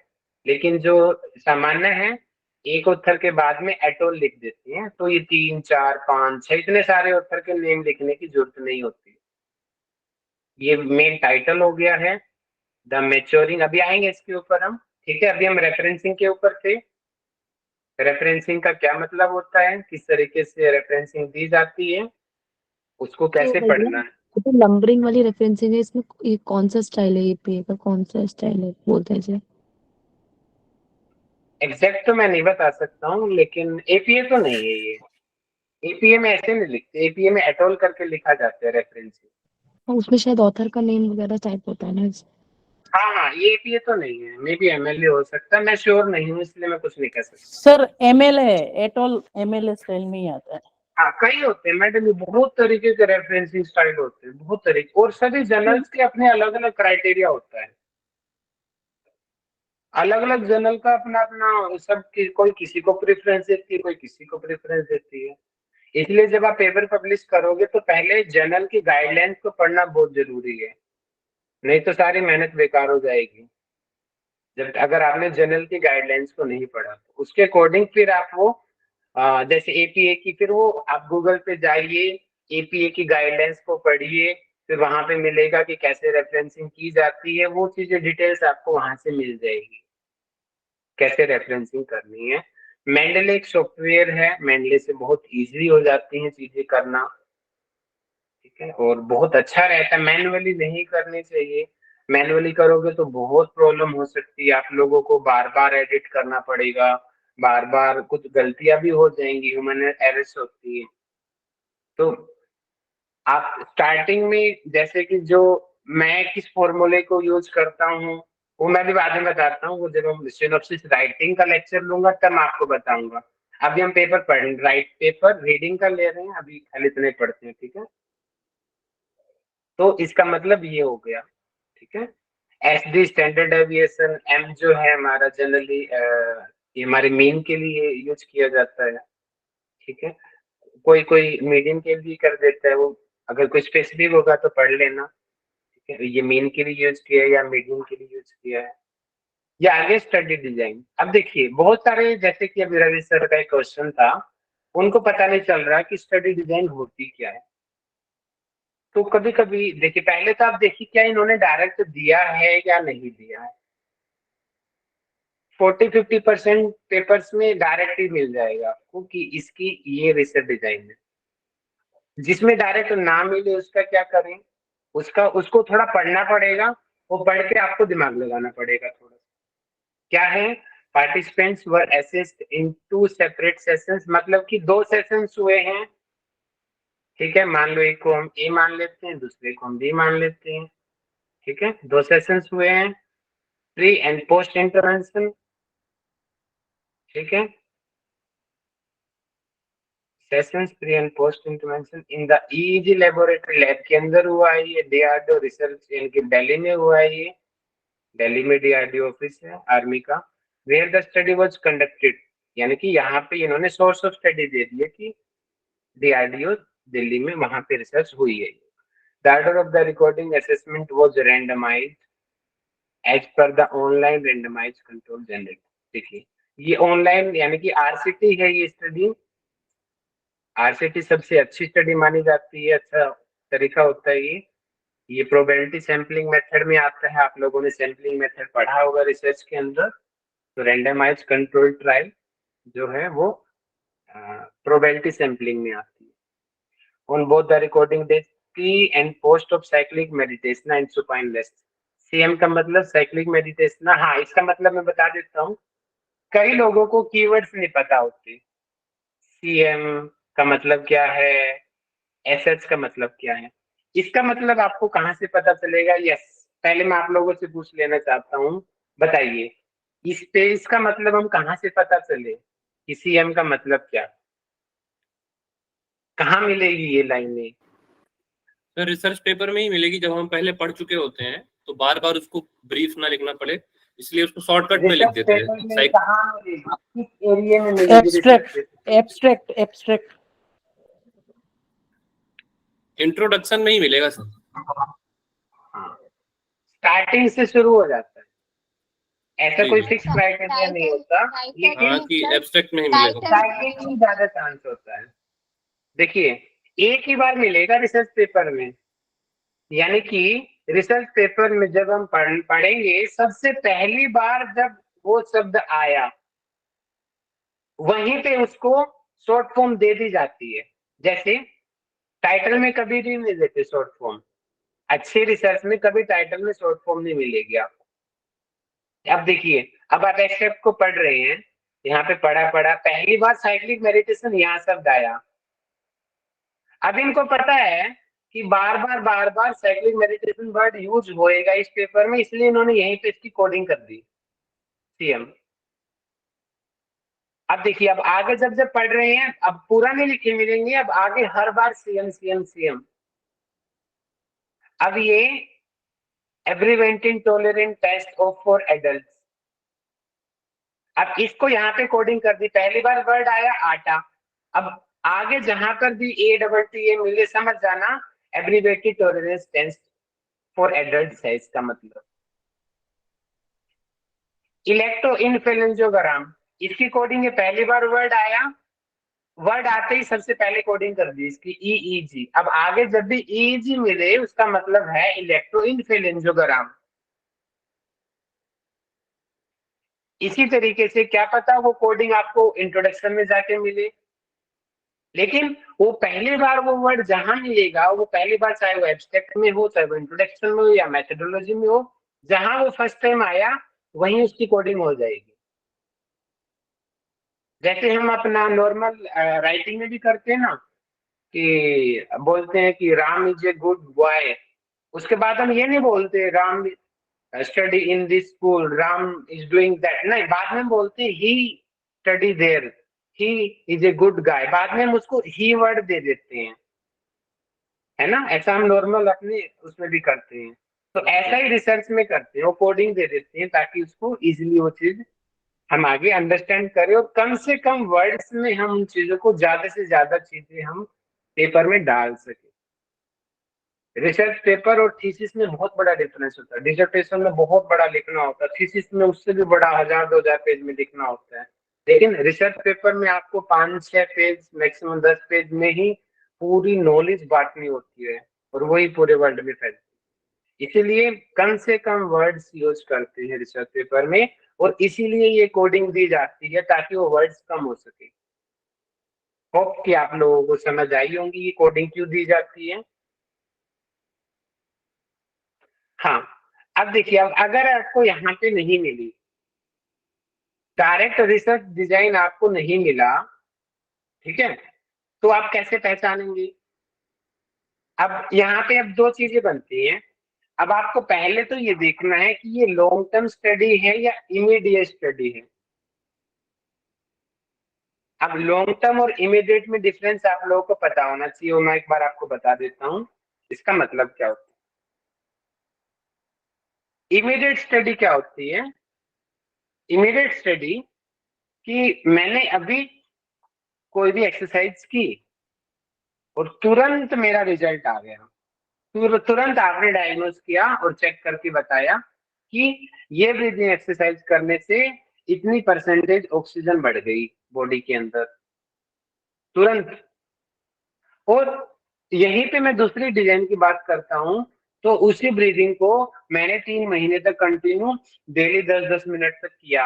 लेकिन जो सामान्य है एक उत्तर के बाद में एटोल लिख देती हैं, तो ये 3 4 5 6 इतने सारे उत्तर के नेम लिखने की जरूरत नहीं होती। ये मेन टाइटल हो गया है द मैच्योरिंग, अभी आएंगे इसके ऊपर हम, ठीक है। अभी हम रेफरेंसिंग के ऊपर थे। रेफरेंसिंग का क्या मतलब होता है, किस तरीके से रेफरेंसिंग दी जाती है, उसको तो कैसे भैया पढ़ना है। तो नंबरिंग वाली रेफरेंसिंग है, इसमें ये कौन सा स्टाइल है, ईपीए का कौन सा स्टाइल है बोलते हैं इसे? एग्जैक्ट तो मैं नहीं बता सकता हूँ, लेकिन एपीए तो नहीं है ये, एपीए में ऐसे नहीं लिखते, एपीए में एटोल करके लिखा जाता है रेफरेंसिंग। और उसमें शायद ऑथर का नेम वगैरह टाइप होता है ना। हाँ हाँ, ये एपीए तो नहीं है, मे बी एमएलए हो सकता है, मैं श्योर नहीं हूँ इसलिए मैं कुछ नहीं कह सकता। सर एमएल है, एटोल एमएल स्टाइल में ही आता है। हाँ कई होते हैं मैडम, ये बहुत तरीके के रेफरेंसिंग स्टाइल होते हैं, बहुत तरीके, और सभी जर्नल्स के अपने अलग अलग क्राइटेरिया होता है, अलग अलग जर्नल का अपना अपना सब कोई किसी को प्रेफरेंस देती है, कोई किसी को प्रेफरेंस देती है। इसलिए जब आप पेपर पब्लिश करोगे तो पहले जर्नल की गाइडलाइंस को पढ़ना बहुत जरूरी है, नहीं तो सारी मेहनत बेकार हो जाएगी। जब अगर आपने जर्नल की गाइडलाइंस को नहीं पढ़ा तो उसके अकॉर्डिंग फिर आप वो जैसे एपीए की, फिर वो आप गूगल पे जाइए, एपीए की गाइडलाइंस को पढ़िए, फिर वहां पे मिलेगा कि कैसे रेफरेंसिंग की जाती है, वो चीजें डिटेल्स आपको वहां से मिल जाएगी, कैसे रेफरेंसिंग करनी है। मेंडले एक सॉफ्टवेयर है, मेंडले से बहुत इजी हो जाती हैं चीजें करना, ठीक है, और बहुत अच्छा रहता है, मैनुअली नहीं करनी चाहिए। मैनुअली करोगे तो बहुत प्रॉब्लम हो सकती है, आप लोगों को बार बार एडिट करना पड़ेगा, बार बार कुछ गलतियां भी हो जाएंगी, ह्यूमन एरर्स होती है। तो आप स्टार्टिंग में जैसे कि जो मैं किस फॉर्मूले को यूज करता हूँ वो मैं भी बाद में बताता हूँ, वो जब हम सिनॉप्सिस राइटिंग का लेक्चर लूंगा तब मैं आपको बताऊंगा। अभी हम पेपर पढ़ राइट पेपर रीडिंग का ले रहे हैं, अभी खाली इतने पढ़ते हैं, ठीक है। तो इसका मतलब ये हो गया, ठीक है। एसडी स्टैंडर्ड डेविएशन, एम जो है हमारा जनरली ये हमारे मीन के लिए यूज किया जाता है, ठीक है। कोई कोई मीडियम के लिए कर देता है, वो अगर कोई स्पेसिफिक होगा तो पढ़ लेना, ठीक है। ये मीन के लिए यूज किया है या मीडियम के लिए यूज किया है। या आगे स्टडी डिजाइन, अब देखिए बहुत सारे, जैसे कि अभी रवि सर का एक क्वेश्चन था, उनको पता नहीं चल रहा कि स्टडी डिजाइन होती क्या है। तो कभी कभी देखिए, पहले तो आप देखिए क्या इन्होंने डायरेक्ट दिया है या नहीं दिया है। 40-50% पेपर्स में डायरेक्ट ही मिल जाएगा आपको कि इसकी ये रिसर्च डिजाइन है। जिसमें डायरेक्ट ना मिले उसका क्या करें, उसका उसको थोड़ा पढ़ना पड़ेगा, वो पढ़ के आपको दिमाग लगाना पड़ेगा थोड़ा। क्या है, पार्टिसिपेंट्स वर असेस्ड इन 2 सेपरेट सेशंस, मतलब कि 2 सेशंस हुए हैं, ठीक है। मान लो एक को हम ए मान लेते हैं, दूसरे को हम बी मान लेते हैं, ठीक है। 2 सेशंस हुए हैं, प्री एंड पोस्ट इंटरवेंशन, ठीक है। Sessions pre and post intervention in the easy laboratory, lab के अंदर हुआ है ये, डीआरडीओ रिसर्च इनके दिल्ली में हुआ है ये, दिल्ली में डीआरडीओ ऑफिस है आर्मी का। Where the study was conducted, यानी कि यहाँ पे इन्होंने सोर्स ऑफ स्टडी दे दिया कि डीआरडीओ दिल्ली में वहां पे रिसर्च हुई है। The order of the recording assessment was randomised as per the online randomised control generate. देखिए ये ऑनलाइन यानी कि आरसीटी है ये स्टडी, आरसीटी सबसे अच्छी स्टडी मानी जाती है, अच्छा तरीका होता है ये प्रोबेबिलिटी सैंपलिंग मेथड में आता है, आप लोगों ने सैंपलिंग मेथड पढ़ा होगा रिसर्च के अंदर। तो रैंडमाइज्ड कंट्रोल ट्रायल जो है वो प्रोबेबिलिटी सैंपलिंग में आती है। On both the recording days pre and post of cyclic meditation and supine rest. CM का मतलब साइक्लिक मेडिटेशन, हाँ इसका मतलब मैं बता देता हूँ, कई लोगों को कीवर्ड्स नहीं पता होते। सीएम का मतलब क्या है, एसएच का मतलब क्या है, इसका मतलब आपको कहाँ से पता चलेगा। यस, पहले मैं आप लोगों से पूछ लेना चाहता हूँ, बताइए इस पेज का मतलब हम कहाँ से पता चले कि सीएम का मतलब क्या, कहाँ मिलेगी ये लाइनें। तो रिसर्च पेपर में ही मिलेगी, जब हम पहले पढ़ चुके होते हैं तो बार बार उसको ब्रीफ ना लिखना पड़े, इसलिए उसको शॉर्टकट में लिख रिसर्च देते पेपर हैं। में कहाँ मिलेगी, किस एरिया में मिलेगी research abstract paper? Abstract abstract introduction में ही मिलेगा सर। स्टार्टिंग से शुरू हो जाता है, ऐसा जी कोई जी। फिक्स क्राइटेरिया नहीं होता, हाँ लेकिन कि एब्स्ट्रैक्ट में ही मिलेगा। स्टार्टिंग में ज्यादा चांस होता है। देखिए, एक ही बार मिलेगा रिसर्च पेपर में, यानी कि रिसर्च पेपर में जब हम पढ़ेंगे, सबसे पहली बार जब वो शब्द आया वहीं पे उसको शॉर्ट फॉर्म दे दी जाती है। जैसे टाइटल में कभी भी नहीं देते शॉर्ट फॉर्म, अच्छे रिसर्च में कभी टाइटल में शॉर्ट फॉर्म नहीं मिलेगी आपको। अब देखिए, अब आप एक्सेप्ट को पढ़ रहे हैं, यहाँ पे पढ़ा पहली बार साइक्लिक मेडिटेशन यहाँ शब्द आया। अब इनको पता है कि बार बार साइक्लिक मेडिटेशन वर्ड यूज होएगा इस पेपर में, इसलिए इन्होंने यहीं पे इसकी कोडिंग कर दी सीएम। अब देखिए, अब आगे जब जब पढ़ रहे हैं, अब पूरा नहीं लिखे मिलेंगे, अब आगे हर बार सीएम सीएम सीएम। अब ये abbreviation tolerant test of for adult, अब इसको यहाँ पे कोडिंग कर दी। पहली बार वर्ड आया आटा, अब आगे जहां पर भी ATT मिले समझ जाना abbreviated tolerance test for adult है इसका मतलब। इलेक्ट्रोइन्फ्लुएंजाग्राम, इसकी कोडिंग है, पहली बार वर्ड आया, वर्ड आते ही सबसे पहले कोडिंग कर दी इसकी EEG। अब आगे जब भी EEG मिले उसका मतलब है इलेक्ट्रोइन्फ्लुएंजाग्राम। इसी तरीके से क्या पता वो कोडिंग आपको इंट्रोडक्शन में जाके मिले, लेकिन वो पहली बार वो वर्ड जहां मिलेगा, वो पहली बार चाहे वो एब्स्ट्रैक्ट में हो, चाहे वो इंट्रोडक्शन में हो या मेथोडोलॉजी में हो, जहां वो फर्स्ट टाइम आया वहीं उसकी कोडिंग हो जाएगी। जैसे हम अपना नॉर्मल राइटिंग में भी करते हैं ना, कि बोलते हैं कि Ram is a good boy, उसके बाद हम ये नहीं बोलते Ram study in this school, Ram is doing that, नहीं, बाद में बोलते हैं he study there, he is a good guy, बाद में हम उसको ही वर्ड दे देते हैं, है ना। ऐसा हम नॉर्मल अपने उसमें भी करते हैं, तो ऐसा ही रिसर्च में करते हैं, वो कोडिंग दे देते हैं ताकि उसको इजीली वो चीज हम आगे अंडरस्टैंड करें, और कम से कम वर्ड्स में हम उन चीजों को, ज्यादा से ज्यादा चीजें हम पेपर में डाल सके। रिसर्च पेपर और थीसिस में बहुत बड़ा डिफरेंस होता है। डिसर्टेशन में बहुत बड़ा लिखना होता है, थीसिस में उससे भी बड़ा 1000-2000 पेज में लिखना होता है, लेकिन रिसर्च पेपर में आपको 5-6 पेज, मैक्सिमम 10 पेज में ही पूरी नॉलेज बांटनी होती है, और वही पूरे वर्ल्ड में फैलती है। इसीलिए कम से कम वर्ड्स यूज करते हैं रिसर्च पेपर में, और इसीलिए ये कोडिंग दी जाती है ताकि वो वर्ड्स कम हो सके। होप कि आप लोगों को समझ आई होंगी ये कोडिंग क्यों दी जाती है। हाँ, अब देखिए, अब अगर आपको यहाँ पे नहीं मिली, डायरेक्ट रिसर्च डिजाइन आपको नहीं मिला, ठीक है, तो आप कैसे पहचानेंगे? अब यहाँ पे अब दो चीजें बनती हैं। अब आपको पहले तो ये देखना है कि ये लॉन्ग टर्म स्टडी है या इमीडिएट स्टडी है। अब लॉन्ग टर्म और इमीडिएट में डिफरेंस आप लोगों को पता होना चाहिए, और मैं एक बार आपको बता देता हूँ इसका मतलब क्या होता है। इमीडिएट स्टडी क्या होती है? इमीडिएट स्टडी कि मैंने अभी कोई भी एक्सरसाइज की और तुरंत मेरा रिजल्ट आ गया, तुरंत आपने डायग्नोज किया और चेक करके बताया कि ये ब्रीदिंग एक्सरसाइज करने से इतनी परसेंटेज ऑक्सीजन बढ़ गई बॉडी के अंदर, तुरंत। और यहीं पे मैं दूसरी डिजाइन की बात करता हूं, तो उसी ब्रीदिंग को मैंने 3 महीने तक कंटिन्यू डेली 10-10 मिनट तक किया,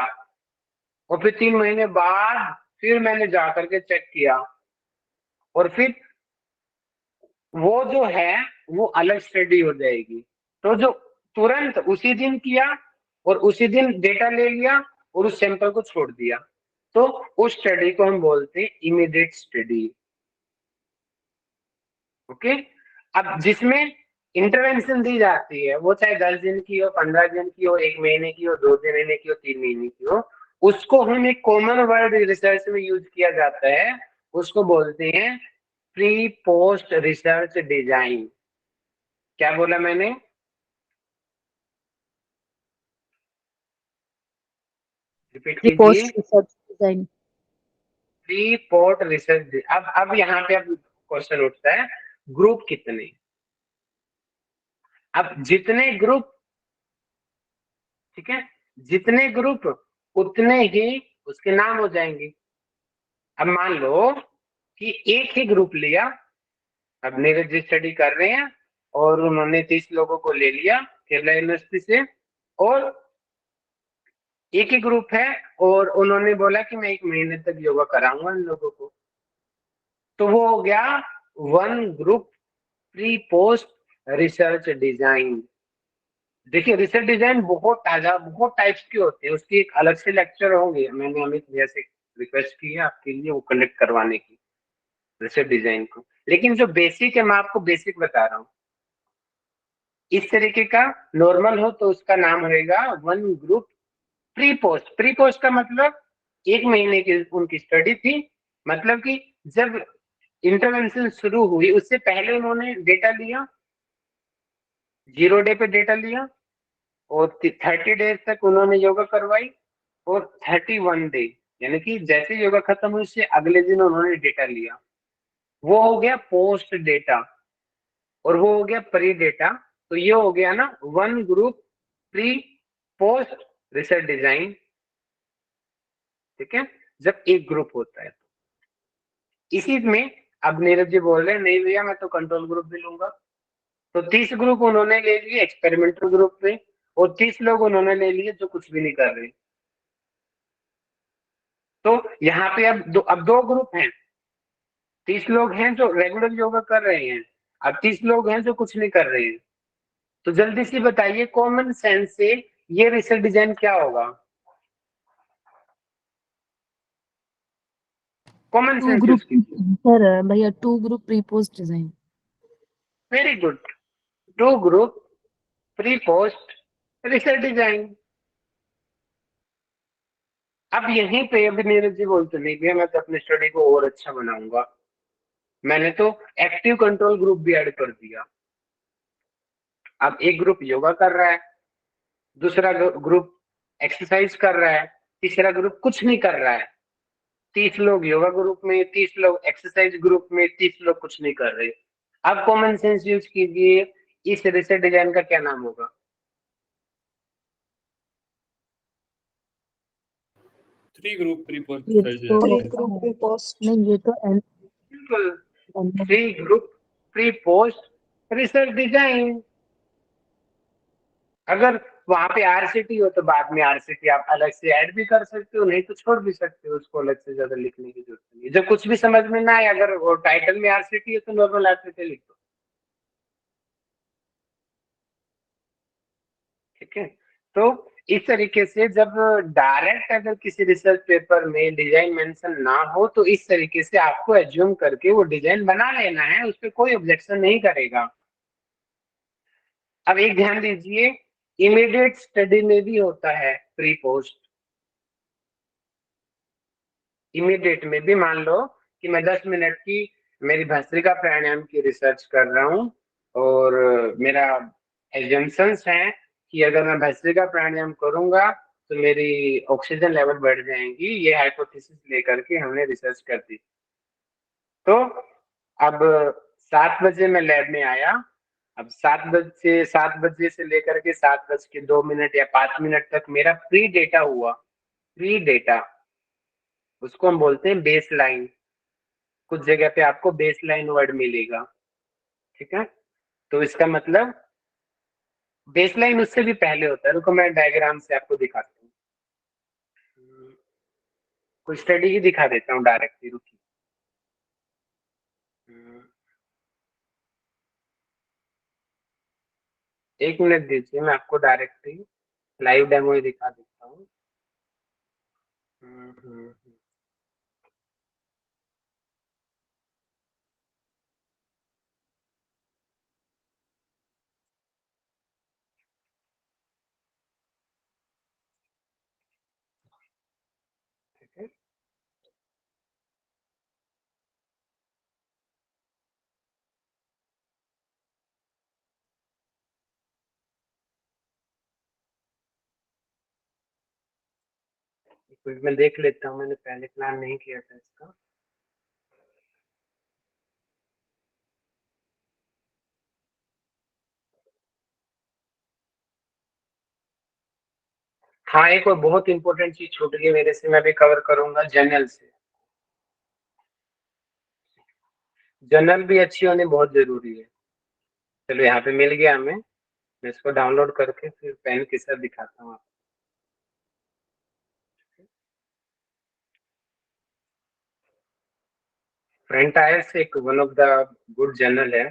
और फिर 3 महीने बाद फिर मैंने जाकर के चेक किया, और फिर वो जो है वो अलग स्टडी हो जाएगी। तो जो तुरंत उसी दिन किया और उसी दिन डेटा ले लिया और उस सैंपल को छोड़ दिया, तो उस स्टडी को हम बोलते हैं इमीडिएट स्टडी। ओके, अब जिसमें इंटरवेंशन दी जाती है, वो चाहे 10 दिन की हो, 15 दिन की हो, 1 महीने की हो, 2 महीने की हो, 3 महीने की हो, उसको हम एक कॉमन वर्ड रिसर्च में यूज किया जाता है, उसको बोलते हैं प्री पोस्ट रिसर्च डिजाइन। क्या बोला मैंने? रिपीट प्री कीजिए। Post research design. Pre post research. अब यहाँ पे अब क्वेश्चन उठता है, ग्रुप कितने? अब जितने ग्रुप, ठीक है, जितने ग्रुप उतने ही उसके नाम हो जाएंगे। अब मान लो कि एक ही ग्रुप लिया, अब नीरज जी स्टडी कर रहे हैं और उन्होंने 30 लोगों को ले लिया केरला यूनिवर्सिटी से, और एक ही ग्रुप है और उन्होंने बोला कि मैं 1 महीने तक योगा कराऊंगा इन लोगों को, तो वो हो गया one group pre post research design. देखिए रिसर्च डिजाइन बहुत ताजा, बहुत टाइप्स के होते हैं, उसकी एक अलग से लेक्चर होंगे। मैंने अमित भैया से रिक्वेस्ट की है आपके लिए वो कनेक्ट करवाने की रिसर्च डिजाइन को, लेकिन जो बेसिक है मैं आपको बेसिक बता रहा हूँ। इस तरीके का नॉर्मल हो तो उसका नाम रहेगा one group pre post. Pre post का मतलब 1 महीने की उनकी स्टडी थी, मतलब कि जब इंटरवेंशन शुरू हुई उससे पहले उन्होंने डेटा लिया, 0 डे पे डेटा लिया, और 30 डेज तक उन्होंने योगा करवाई, और 31 डे यानी कि जैसे योगा खत्म हुई उससे अगले दिन उन्होंने डेटा लिया, वो हो गया पोस्ट डेटा, और वो हो गया प्री डेटा। तो ये हो गया ना one group pre post research design, ठीक है, जब एक ग्रुप होता है तो। इसी में अब नीरज जी बोल रहे हैं नहीं भैया मैं तो कंट्रोल ग्रुप भी लूंगा, तो 30 ग्रुप उन्होंने ले लिए एक्सपेरिमेंटल ग्रुप में, और 30 लोग उन्होंने ले लिए जो कुछ भी नहीं कर रहे। तो यहाँ पे अब दो ग्रुप हैं, 30 लोग हैं जो रेगुलर योगा कर रहे हैं, अब 30 लोग हैं जो कुछ नहीं कर रहे हैं। तो जल्दी से बताइए कॉमन सेंस से ये रिसर्च डिजाइन क्या होगा? Common to sense use group कीजिए। सर भैया, two group pre post design. Very good, two group pre post research design. अब यहीं पे अभी नीरज जी बोलते नहीं भैया मैं तो अपनी स्टडी को और अच्छा बनाऊंगा, मैंने तो एक्टिव कंट्रोल ग्रुप भी ऐड कर दिया। अब एक ग्रुप योगा कर रहा है, दूसरा ग्रुप एक्सरसाइज कर रहा है, तीसरा ग्रुप कुछ नहीं कर रहा है। 30 लोग योगा ग्रुप में, 30 लोग एक्सरसाइज ग्रुप में, 30 लोग कुछ नहीं कर रहे। अब कॉमन सेंस यूज कीजिए, इस रिसर्च डिजाइन का क्या नाम होगा? थ्री ग्रुप प्री पोस्ट ये रिसर्च तो pre design. Group pre post. नहीं, ये तो बिल्कुल, three group pre post research design. अगर वहां पे आरसीटी हो तो बाद में आरसीटी आप अलग से ऐड भी कर सकते हो, नहीं तो छोड़ भी सकते हो, उसको अलग से ज्यादा लिखने की जरूरत नहीं है। जब कुछ भी समझ में ना आए, अगर वो टाइटल में आरसीटी है तो नॉर्मल आरसीटी लिख दो, ठीक है। तो इस तरीके से जब डायरेक्ट अगर किसी रिसर्च पेपर में डिजाइन मेंशन ना हो तो इस तरीके से आपको एज्यूम करके वो डिजाइन बना लेना है, उस पर कोई ऑब्जेक्शन नहीं करेगा। अब एक ध्यान दीजिए, इमीडिएट स्टडी में भी होता है प्री पोस्ट। इमीडिएट में भी मान लो कि मैं 10 मिनट की मेरी भस्त्रिका प्राणायाम की रिसर्च कर रहा हूँ, और मेरा एजम्पशंस है कि अगर मैं भस्त्रिका प्राणायाम करूंगा तो मेरी ऑक्सीजन लेवल बढ़ जाएंगी, ये हाइपोथेसिस लेकर के हमने रिसर्च कर दी। तो अब 7 बजे मैं लैब में आया, अब 7 बजे से लेकर के 7:02 या 5 मिनट तक मेरा प्री डेटा हुआ। प्री डेटा उसको हम बोलते हैं बेस लाइन, कुछ जगह पे आपको बेस लाइन वर्ड मिलेगा, ठीक है। तो इसका मतलब बेस लाइन उससे भी पहले होता है। रुको मैं डायग्राम से आपको दिखाता हूँ, कुछ स्टडी ही दिखा देता हूँ डायरेक्टली, रुकिए। 1 मिनट दीजिए, मैं आपको डायरेक्टली लाइव डेमो ही दिखा देता हूँ। ठीक है, मैं देख लेता हूँ, मैंने पहले प्लान नहीं किया था इसका। हाँ, एक और बहुत इंपॉर्टेंट चीज छूट गई मेरे से, मैं भी कवर करूंगा जर्नल से। जर्नल भी अच्छी होनी बहुत जरूरी है। चलो यहाँ पे मिल गया हमें, मैं इसको डाउनलोड करके फिर पेन के साथ दिखाता हूँ आपको। फ्रंट आयर्स एक one of the good journal है,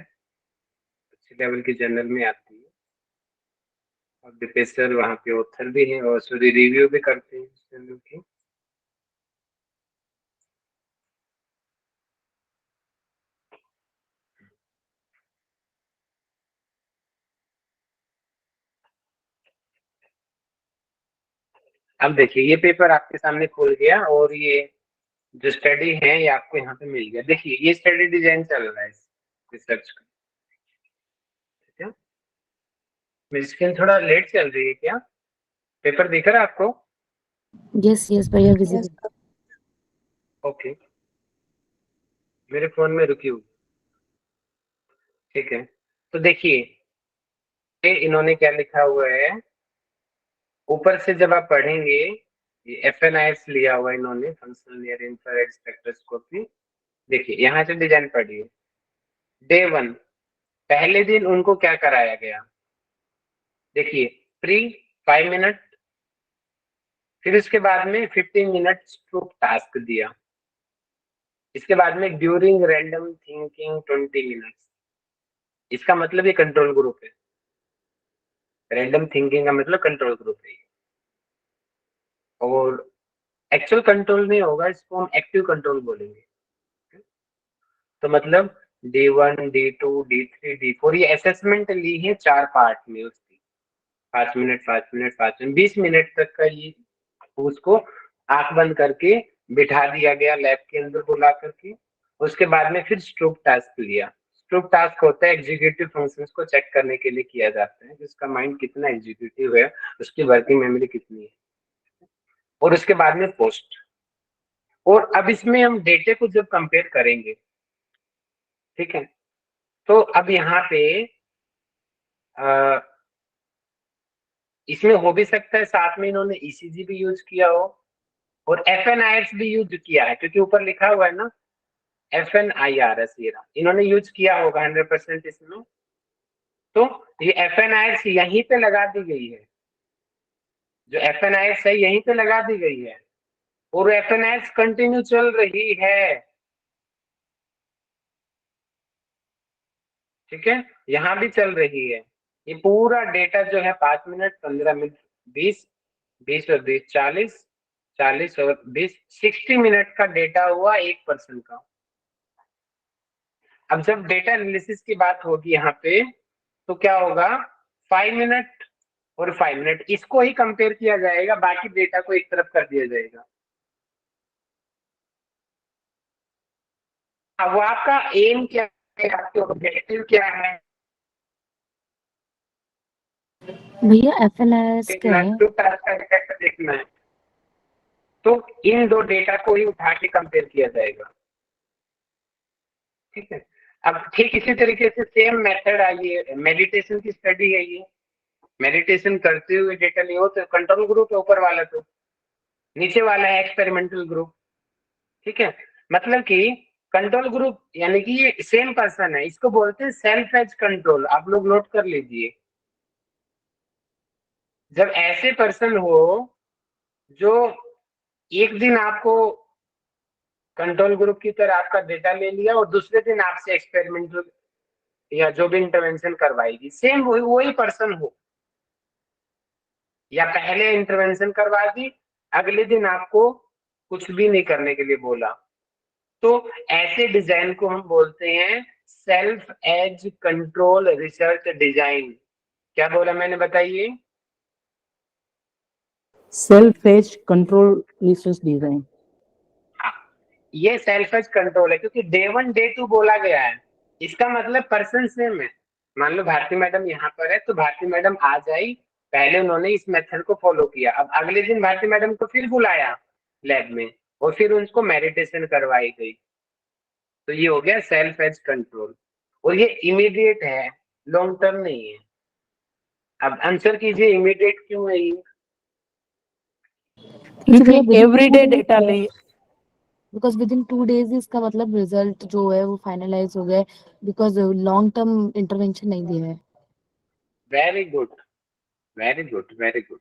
अच्छे लेवल की जर्नल में आती है, और दीपेश सर वहाँ पे ऑथर भी हैं और सॉरी रिव्यू भी करते हैं इस जर्नल की। अब देखिए ये पेपर आपके सामने खुल गया, और ये जो स्टडी है ये आपको यहाँ पे मिल गया। देखिए ये स्टडी डिजाइन चल रहा है रिसर्च का, ठीक है। मेरी स्क्रीन थोड़ा लेट चल रही है क्या? पेपर दिख रहा है आपको? यस यस भैया Yes, विजिबल। sir. ओके, मेरे फोन में रुकी हुई, ठीक है। तो देखिए ये इन्होंने क्या लिखा हुआ है, ऊपर से जब आप पढ़ेंगे, ये FNIS लिया हुआ इन्होंने, फंक्शनल नियर इंफ्रारेड स्पेक्ट्रोस्कोपी। देखिए यहाँ से डिजाइन पढ़िए। डे 1, पहले दिन उनको क्या कराया गया, देखिए प्री 5 मिनट, फिर उसके बाद में 15 मिनट स्ट्रोक टास्क दिया, इसके बाद में ड्यूरिंग रैंडम थिंकिंग 20 मिनट्स। इसका मतलब ये कंट्रोल ग्रुप है, रैंडम थिंकिंग का मतलब कंट्रोल ग्रुप है। और एक्चुअल कंट्रोल नहीं होगा, इसको हम एक्टिव कंट्रोल बोलेंगे। तो मतलब D1, D2, D3, D4 ये असेसमेंट ली है 4 पार्ट में उसकी, 5 मिनट 5 मिनट 5 मिनट 20 मिनट तक का ये उसको आंख बंद करके बिठा दिया गया लैब के अंदर बुला करके। उसके बाद में फिर स्ट्रोक टास्क लिया। स्ट्रोक टास्क होता है एग्जीक्यूटिव फंक्शंस को चेक करने के लिए किया जाता है कि उसका माइंड कितना एग्जीक्यूटिव है, उसकी वर्किंग मेमोरी कितनी है। और उसके बाद में पोस्ट। और अब इसमें हम डेटे को जब कंपेयर करेंगे, ठीक है, तो अब यहाँ पे इसमें हो भी सकता है साथ में इन्होंने ECG भी यूज किया हो और FNIRS भी यूज किया है, क्योंकि ऊपर लिखा हुआ है ना FNIRS, ये इन्होंने यूज किया होगा 100% इसमें। तो ये FNIRS यहीं पे लगा दी गई है, जो FNIRS है यहीं पे लगा दी गई है, और FNIRS कंटिन्यू चल रही है, ठीक है, यहाँ भी चल रही है। ये पूरा डेटा जो है 5 मिनट 15 मिनट 20 20 और 20 40 40 और 20 60 मिनट का डेटा हुआ एक पर्सन का। अब जब डेटा एनालिसिस की बात होगी यहाँ पे, तो क्या होगा, 5 मिनट और 5 मिनट इसको ही कंपेयर किया जाएगा, बाकी डेटा को एक तरफ कर दिया जाएगा। अब वो आपका एम क्या है, आपके ऑब्जेक्टिव क्या है, भैया FNIRS क्या है? टास्क देखना है, तो इन दो डेटा को ही उठा के कंपेयर किया जाएगा, ठीक है। अब ठीक इसी तरीके से सेम मेथड आई है, मेडिटेशन की स्टडी है ये। मेडिटेशन करते हुए डेटा लियो, तो कंट्रोल ग्रुप है ऊपर वाला, तो नीचे वाला है एक्सपेरिमेंटल ग्रुप, ठीक है। मतलब कि कंट्रोल ग्रुप यानी कि ये सेम पर्सन है, इसको बोलते हैं सेल्फ एज कंट्रोल, आप लोग नोट कर लीजिए। जब ऐसे पर्सन हो जो एक दिन आपको कंट्रोल ग्रुप की तरह आपका डेटा ले लिया और दूसरे दिन आपसे एक्सपेरिमेंटल या जो भी इंटरवेंशन करवाएगी, सेम वही पर्सन हो, या पहले इंटरवेंशन करवा दी, अगले दिन आपको कुछ भी नहीं करने के लिए बोला, तो ऐसे डिजाइन को हम बोलते हैं self as control research design. क्या बोला मैंने, बताइए? Self as control research design. हाँ, ये सेल्फ एज कंट्रोल है, क्योंकि डे 1 डे 2 बोला गया है, इसका मतलब पर्सन सेम है। मान लो भारती मैडम यहाँ पर है, तो भारती मैडम आज आई पहले उन्होंने इस मेथड को फॉलो किया, अब अगले दिन भारती मैडम को फिर बुलाया लैब में और फिर उनको मेडिटेशन करवाई गई। तो ये हो गया सेल्फ एज कंट्रोल, और ये इमीडिएट है, लॉन्ग टर्म नहीं है। अब आंसर कीजिए इमीडिएट क्यों है ये? क्योंकि एवरीडे डेटा ले बिकॉज विद इन 2 days इसका मतलब रिजल्ट जो है वो फाइनलाइज हो गया, बिकॉज लॉन्ग टर्म इंटरवेंशन नहीं दिया है। Very good, very good, very good.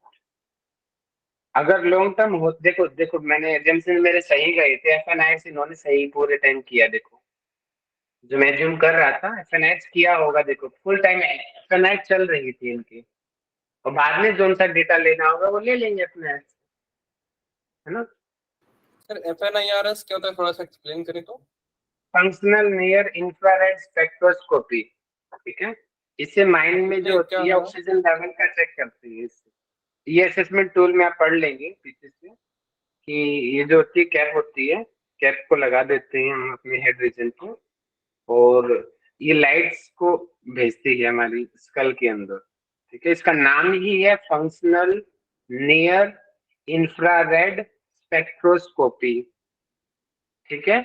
अगर लॉन्ग टर्म हो, देखो देखो मैंने एग्जाम्स मेरे सही गए थे, एफएनआईएस इन्होंने सही पूरे टाइम किया। देखो जो मैं जूम कर रहा था एफएनआईएस किया होगा, देखो फुल टाइम एफएनआईएस चल रही थी इनकी, और बाद में जो सा डेटा लेना होगा वो ले लेंगे एफएनआईएस, है ना। सर FNIRS क्या होता है, थोड़ा सा एक्सप्लेन करें तो? फंक्शनल नियर इंफ्रारेड स्पेक्ट्रोस्कोपी, ठीक है। इससे माइंड में जो होती है ऑक्सीजन लेवल का चेक करती है। इससे ये असेसमेंट टूल में आप पढ़ लेंगे पीछे से कि ये जो होती है कैप होती है, कैप को लगा देते हैं हम अपने हेड रीजन को, और ये लाइट्स को भेजती है हमारी स्कल के अंदर, ठीक है। इसका नाम ही है फंक्शनल नियर इंफ्रारेड स्पेक्ट्रोस्कोपी, ठीक है।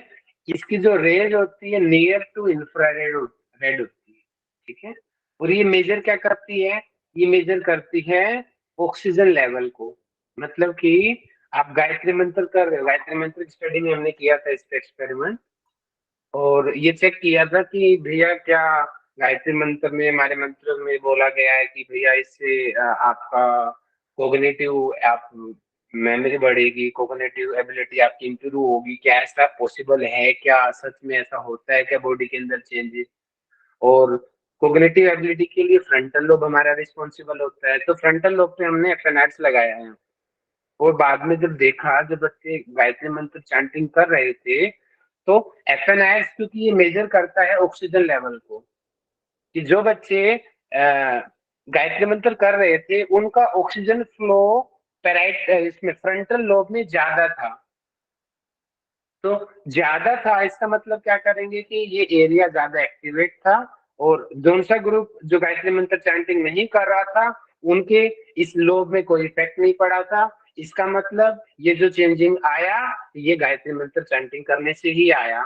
इसकी जो रेज होती है नियर टू इंफ्रारेड रेड होती है, ठीक है। और ये मेजर क्या करती है, ये मेजर करती है ऑक्सीजन लेवल को। मतलब कि आप गायत्री मंत्र कर रहे हो, गायत्री मंत्र की स्टडी में हमने किया था इस एक्सपेरिमेंट, और ये चेक किया था कि भैया क्या गायत्री मंत्र में, हमारे मंत्र में बोला गया है कि भैया इससे आपका कोग्निटिव आप मेमोरी बढ़ेगी, कोग्निटिव एबिलिटी आपकी इंप्रूव होगी, क्या ऐसा पॉसिबल है, क्या सच में ऐसा होता है क्या बॉडी के अंदर चेंजेस। और कोग्निटिव एबिलिटी के लिए फ्रंटल लोब हमारा रिस्पॉन्सिबल होता है, तो फ्रंटल लोब पे हमने एफएनआईआरएस लगाया है। और बाद में जब देखा, जब बच्चे गायत्री मंत्र चैंटिंग कर रहे थे, तो एफएनआईआरएस क्योंकि ये मेजर करता है ऑक्सीजन लेवल को, कि जो बच्चे गायत्री मंत्र कर रहे थे उनका ऑक्सीजन फ्लो पेराइट इसमें फ्रंटल लोब में ज्यादा था। तो ज्यादा था इसका मतलब क्या करेंगे कि ये एरिया ज्यादा एक्टिवेट था, और जो सा ग्रुप जो गायत्री मंत्र चैंटिंग नहीं कर रहा था उनके इस लोब में कोई इफेक्ट नहीं पड़ा था। इसका मतलब ये जो चेंजिंग आया ये गायत्री मंत्र चैंटिंग करने से ही आया।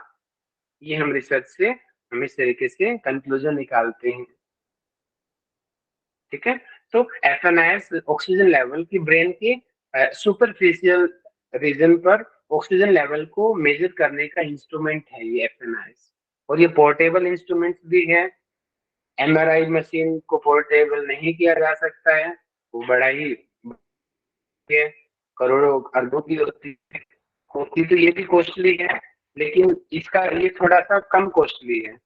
ये हम रिसर्च से हम इस तरीके से कंक्लूजन निकालते हैं, ठीक है। तो एफएनआईआरएस ऑक्सीजन लेवल की ब्रेन के सुपरफिशियल रीजन पर ऑक्सीजन लेवल को मेजर करने का इंस्ट्रूमेंट है ये एफएनआईआरएस, और ये पोर्टेबल इंस्ट्रूमेंट भी है। एमआरआई मशीन को पोर्टेबल नहीं किया जा सकता है, वो बड़ा ही है, करोड़ों अरबों की होती तो ये भी कॉस्टली है, लेकिन इसका ये थोड़ा सा कम कॉस्टली है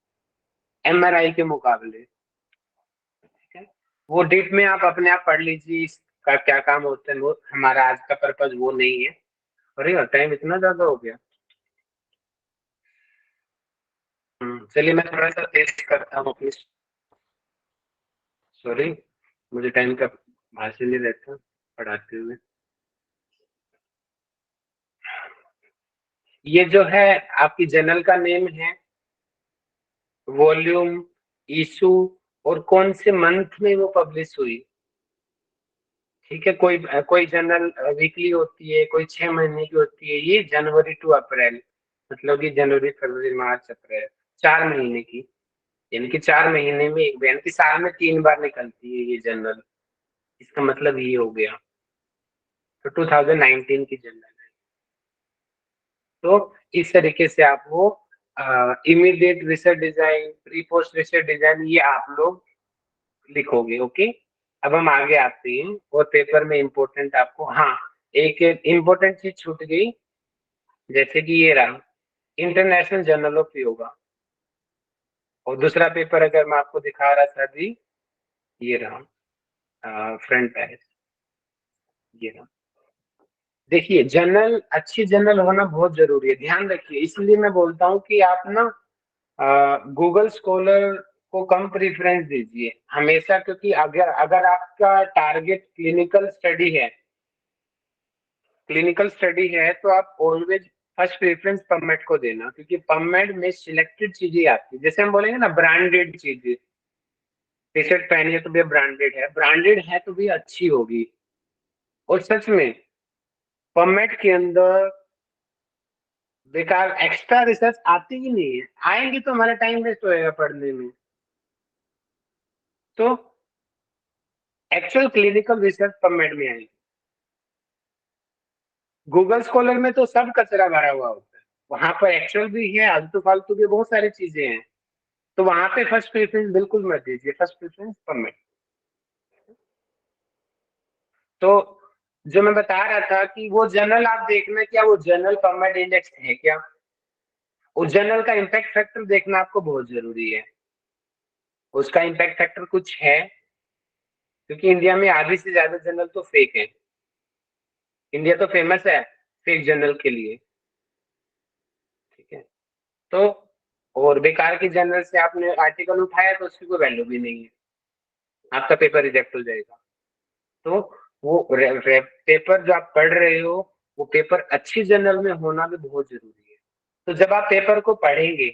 एमआरआई के मुकाबले। वो डीप में आप अपने आप पढ़ लीजिए इसका क्या काम होता है, वो हमारा आज का पर्पज वो नहीं है। अरे टाइम इतना ज्यादा हो गया। चलिए मैं थोड़ा सा टेस्ट करता हूँ प्लीज, सॉरी मुझे टाइम का भाषण नहीं रहता पढ़ाते हुए। ये जो है आपकी जर्नल का नेम है, वॉल्यूम, इशू, और कौन से मंथ में वो पब्लिश हुई, ठीक है। कोई जर्नल वीकली होती है, कोई 6 महीने की होती है। ये जनवरी टू अप्रैल, मतलब कि जनवरी फरवरी मार्च अप्रैल 4 महीने की, यानी कि 4 महीने में एक, यानी कि साल में 3 बार निकलती है ये जर्नल। इसका मतलब ये हो गया। तो 2019 की जर्नल है। तो इस तरीके से आप वो immediate research design, pre post research design ये आप लोग लिखोगे, ओके। अब हम आगे आते हैं, और पेपर में इंपॉर्टेंट आपको, हाँ एक इंपॉर्टेंट चीज छूट गई, जैसे कि ये रहा इंटरनेशनल जर्नल ऑफ योगा। और दूसरा पेपर अगर मैं आपको दिखा रहा था अभी, ये रहा फ्रंट पेज, ये रहा। देखिए जर्नल, अच्छी जर्नल होना बहुत जरूरी है, ध्यान रखिए। इसलिए मैं बोलता हूँ कि आप ना गूगल स्कॉलर को कम प्रेफरेंस दीजिए हमेशा, क्योंकि अगर आपका टारगेट क्लिनिकल स्टडी है तो आप ऑलवेज फर्स्ट प्रेफरेंस पबमेड को देना, क्योंकि पबमेड में सिलेक्टेड चीजें आती है, जैसे हम बोलेंगे ना ब्रांडेड चीजें, टी शर्ट पहनी है तो भैया ब्रांडेड है तो भी अच्छी होगी। और सच में पबमेड के अंदर बेकार एक्स्ट्रा रिसर्च आती ही नहीं है, आएंगी तो हमारा टाइम वेस्ट होएगा पढ़ने में। तो एक्चुअल क्लिनिकल रिसर्च पबमेड में आएगी। गूगल स्कॉलर में तो सब कचरा भरा हुआ होता है, वहां पर एक्चुअल भी है, आलतू फालतू भी बहुत सारी चीजें हैं। तो वहां पे फर्स्ट प्रेफरेंस बिल्कुल मत दीजिए, फर्स्ट प्रेफरेंस पबमेड। तो जो मैं बता रहा था कि वो जर्नल आप देखना, क्या वो जर्नल पबमेड इंडेक्स है क्या, उस जर्नल का इम्पैक्ट फैक्टर देखना आपको बहुत जरूरी है। उसका इम्पैक्ट फैक्टर कुछ है, क्योंकि इंडिया में आधी से ज्यादा जर्नल तो फेक है। इंडिया तो फेमस है फेक जर्नल के लिए, ठीक है। तो और बेकार की जर्नल से आपने आर्टिकल उठाया तो उसकी कोई वैल्यू भी नहीं है, आपका पेपर रिजेक्ट हो जाएगा। तो वो पेपर जो आप पढ़ रहे हो वो पेपर अच्छी जर्नल में होना भी बहुत जरूरी है। तो जब आप पेपर को पढ़ेंगे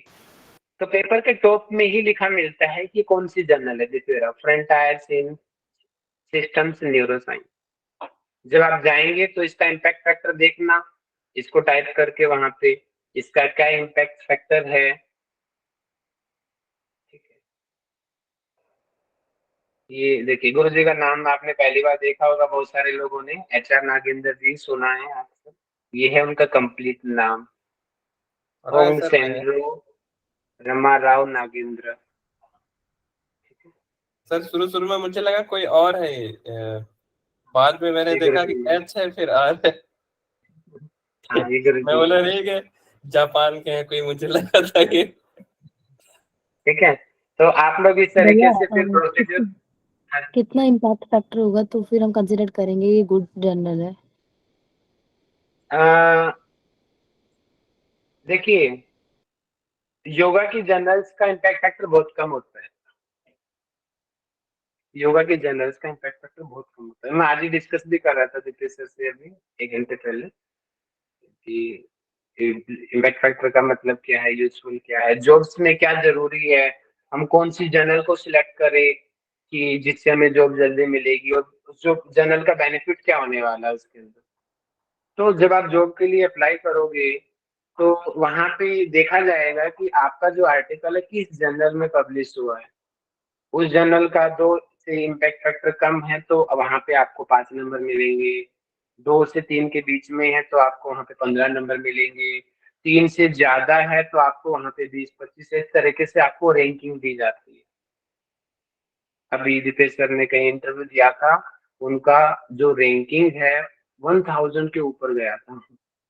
तो पेपर के टॉप में ही लिखा मिलता है कि कौन सी जर्नल है। देखिए फ्रंटायर्स इन सिस्टम्स न्यूरोसाइंस, जब आप जाएंगे तो इसका इम्पैक्ट फैक्टर देखना, इसको टाइप करके वहां पे इसका क्या इम्पैक्ट फैक्टर है, ठीक है। ये देखिए गुरु जी का नाम आपने पहली बार देखा होगा, बहुत सारे लोगों ने HR नागेंद्र जी सुना है आपसे, ये है उनका कंप्लीट नाम, ओम सेंड्रो रमा राव नागेंद्र। सर शुरू में मुझे लगा कोई और है ये, बाद में मैंने देखा कि H है फिर R है। हाँ, ये गुरु मैं जी बोला नहीं कि जापान के हैं कोई, मुझे लगा था कि ठीक है। तो आप लोग इस तरीके भैया से फिर प्रोसीजर कितना इम्पैक्ट फैक्टर होगा तो फिर हम कंसिडर करेंगे ये गुड जर्नल है? देखिए योगा की जर्नल्स का इम्पैक्ट फैक्टर बहुत कम होता है, योगा के जर्नल्स का इम्पैक्ट फैक्टर बहुत कम होता है। मैं आज ही डिस्कस भी कर रहा था दीपेश सर से अभी 1 घंटे पहले कि इम्पैक्ट फैक्टर का मतलब क्या है, यूजफुल क्या है, जॉब्स में क्या जरूरी है, हम कौन सी जर्नल को सिलेक्ट करें कि जिससे हमें जॉब जल्दी मिलेगी, और जो जर्नल का बेनिफिट क्या होने वाला है उसके अंदर। तो जब आप जॉब के लिए अप्लाई करोगे तो वहां पे देखा जाएगा कि आपका जो आर्टिकल है किस जर्नल में पब्लिश हुआ है, उस जर्नल का 2 से इम्पैक्ट फैक्टर कम है तो वहां पे आपको 5 नंबर मिलेंगे, 2 से 3 के बीच में है तो आपको वहां पे 15 नंबर मिलेंगे, 3 से ज्यादा है तो आपको वहां पे 20-25, इस तरीके से आपको रैंकिंग दी जाती है। अभी दीपेश सर ने कहीं इंटरव्यू दिया था, उनका जो रैंकिंग है 1000 के ऊपर गया था,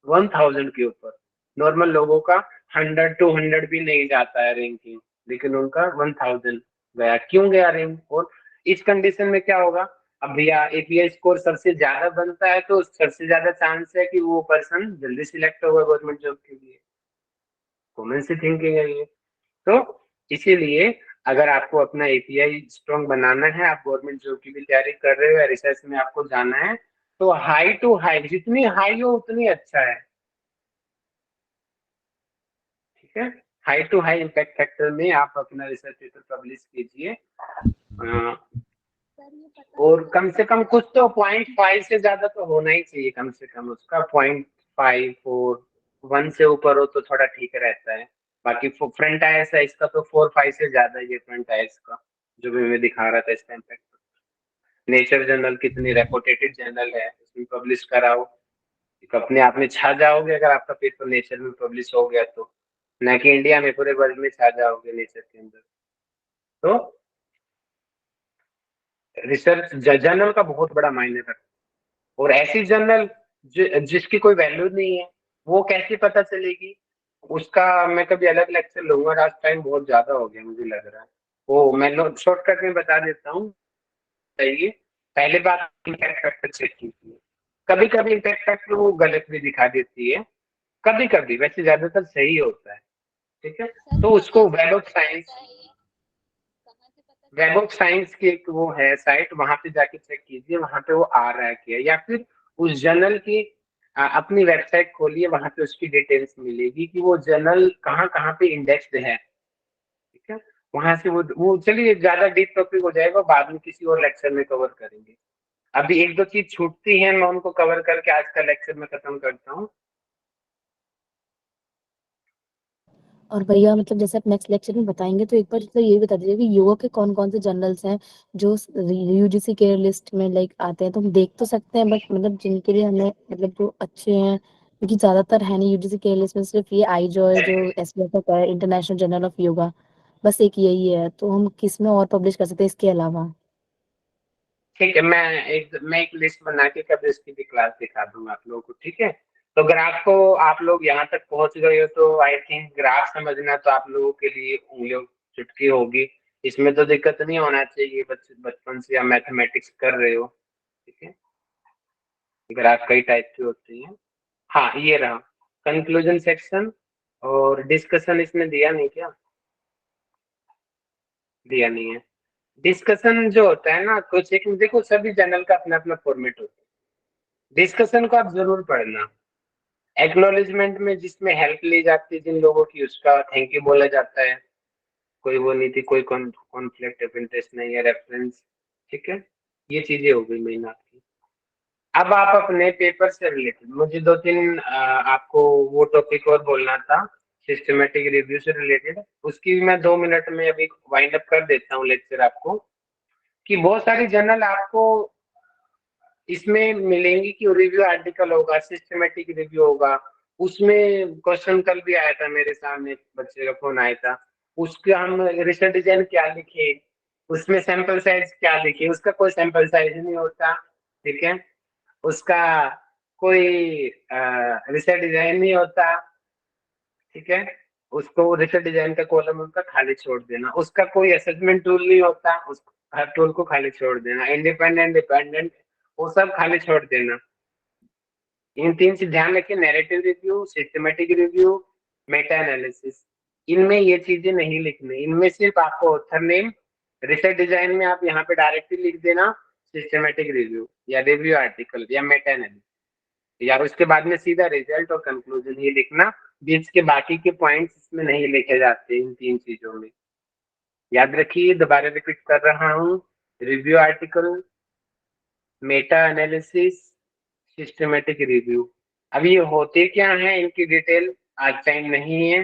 1000 के ऊपर। नॉर्मल लोगों का 100 200 भी नहीं जाता है रैंकिंग, लेकिन उनका 1000 गया। क्यों गया रैंक? और इस कंडीशन में क्या होगा, अब भैया API स्कोर सबसे ज्यादा बनता है तो सबसे ज्यादा चांस है कि वो पर्सन जल्दी सिलेक्ट होगा गवर्नमेंट जॉब के लिए। कॉमन सी थिंकिंग है ये। तो इसीलिए अगर आपको अपना API स्ट्रॉन्ग बनाना है, आप गवर्नमेंट जॉब की भी तैयारी कर रहे हो या रिसर्च में आपको जाना है, तो हाई टू हाई, जितनी हाई हो उतनी अच्छा है, ठीक है। High to high impact factor में आप अपना रिसर्च पेपर पब्लिश कीजिए, और कम से कम कुछ तो 0.5 से ज्यादा तो होना ही चाहिए, कम से कम उसका 0.5 और 1 से ऊपर हो तो थोड़ा ठीक रहता है। बाकी फ्रंट आयर्स है इसका तो 4-5 से ज्यादा ही है, फ्रंट आयर्स का जो भी मैं दिखा रहा था इसका इम्पैक्ट। नेचर जर्नल कितनी रेपुटेटेड जर्नल है, उसमें पब्लिश कराओ, एक अपने आप में छा जाओगे अगर आपका पेपर नेचर में पब्लिश हो गया तो, न कि इंडिया में, पूरे वर्ल्ड में छा जाओगे नेचर के अंदर। तो रिसर्च जर्नल का बहुत बड़ा मायने रखता है। और ऐसी जर्नल जिसकी कोई वैल्यू नहीं है वो कैसे पता चलेगी, उसका मैं कभी अलग लेक्चर लूंगा, आज टाइम बहुत ज्यादा हो गया मुझे लग रहा है। वो मैं शॉर्टकट में बता देता हूँ। चाहिए पहले बात इम्पैक्ट फैक्टर चेक कीजिए, कभी कभी इम्पैक्ट फैक्टर वो गलत भी दिखा देती है, कभी कभी, वैसे ज्यादातर सही होता है, ठीक है। तो उसको वेब ऑफ साइंस की एक वो है साइट, वहां पे जाके चेक कीजिए, वहां पे वो आ रहा है क्या, या फिर उस जर्नल की अपनी वेबसाइट खोलिए, वहां पे उसकी डिटेल्स मिलेगी कि वो जर्नल कहाँ कहाँ पे इंडेक्स्ड है, ठीक है। वहां से वो चलिए ज्यादा डीप टॉपिक हो जाएगा, बाद में किसी और लेक्चर में कवर करेंगे। अभी एक दो चीज छूटती है, मैं उनको कवर करके आज का लेक्चर में खत्म करता हूँ। और भैया मतलब जैसे आप नेक्स्ट लेक्चर में बताएंगे तो एक बार मतलब ये बता दीजिए कि योगा के कौन कौन से जर्नल्स हैं जो यूजीसी केयर लिस्ट में लाइक आते हैं, तो हम देख तो सकते हैं बट मतलब जिनके लिए हमें मतलब जो अच्छे हैं, क्योंकि ज्यादातर है नहीं यूजीसी केयर लिस्ट में, सिर्फ ये आईजॉय जो एसबीआई का है, इंटरनेशनल जर्नल ऑफ योगा, बस एक यही है। तो हम किस में और पब्लिश कर सकते हैं इसके अलावा? ठीक है, मैं एक लिस्ट बना के कभी इसकी भी क्लास दिखा दूंगा आप लोगों को, ठीक है। तो ग्राफ को आप लोग यहाँ तक पहुंच गए हो तो आई थिंक ग्राफ समझना तो आप लोगों के लिए उंगलियों चुटकी होगी, इसमें तो दिक्कत नहीं होना चाहिए। बचपन से आप मैथमेटिक्स कर रहे हो, ठीक है। ग्राफ कई टाइप के होते हैं। हाँ, ये रहा कंक्लूजन सेक्शन, और डिस्कशन इसमें दिया नहीं क्या? दिया नहीं है। डिस्कशन जो होता है ना, कुछ एक देखो सभी जर्नल का अपना अपना फॉर्मेट होता है। डिस्कशन को आप जरूर पढ़ना। एक्नॉलेजमेंट में जिसमें हेल्प ली जाती है जिन लोगों की, उसका थैंक यू बोला जाता है। कोई वो नहीं थी, कोई कॉन्फ्लिक्ट ऑफ इंटरेस्ट नहीं है, रेफरेंस, ठीक है। ये चीजें हो गई मेन आपकी। अब आप अपने पेपर से रिलेटेड मुझे दो तीन आपको वो टॉपिक और बोलना था सिस्टमेटिक रिव्यू से रिलेटेड, उसकी भी मैं 2 मिनट में अभी वाइंड अप कर देता हूँ लेक्चर आपको। कि बहुत सारी जर्नल आपको इसमें मिलेंगी कि रिव्यू आर्टिकल होगा, सिस्टमेटिक रिव्यू होगा। उसमें क्वेश्चन कल भी आया था मेरे सामने, बच्चे का फोन आया था, उसका हम रिसर्च डिजाइन क्या लिखे, उसमें सैंपल साइज क्या लिखे, उसका कोई सैंपल साइज नहीं होता, ठीक है। उसका कोई रिसर्च डिजाइन नहीं होता, ठीक है। उसको रिसर्च डिजाइन का कॉलम उनका खाली छोड़ देना, उसका कोई असेसमेंट टूल नहीं होता, उस हर टूल को खाली छोड़ देना, इंडिपेंडेंट डिपेंडेंट वो सब खाली छोड़ देना। इन तीन से ध्यान रखिए, narrative review, systematic review, Meta analysis. इनमें ये चीजें नहीं लिखनी, इनमें सिर्फ आपको ऑथर नेम, रिसर्च डिजाइन में आप यहाँ पे डायरेक्टली लिख देना सिस्टमेटिक रिव्यू या रिव्यू आर्टिकल या मेटा एनालिसिस, या उसके बाद में सीधा रिजल्ट और कंक्लूजन ही लिखना। बीच के बाकी के पॉइंट्स इसमें नहीं लिखे जाते इन तीन चीजों में। याद रखिए, दोबारा रिपीट कर रहा हूँ, review article, Meta analysis, systematic review. अब ये होते क्या है इनकी डिटेल आज टाइम नहीं है,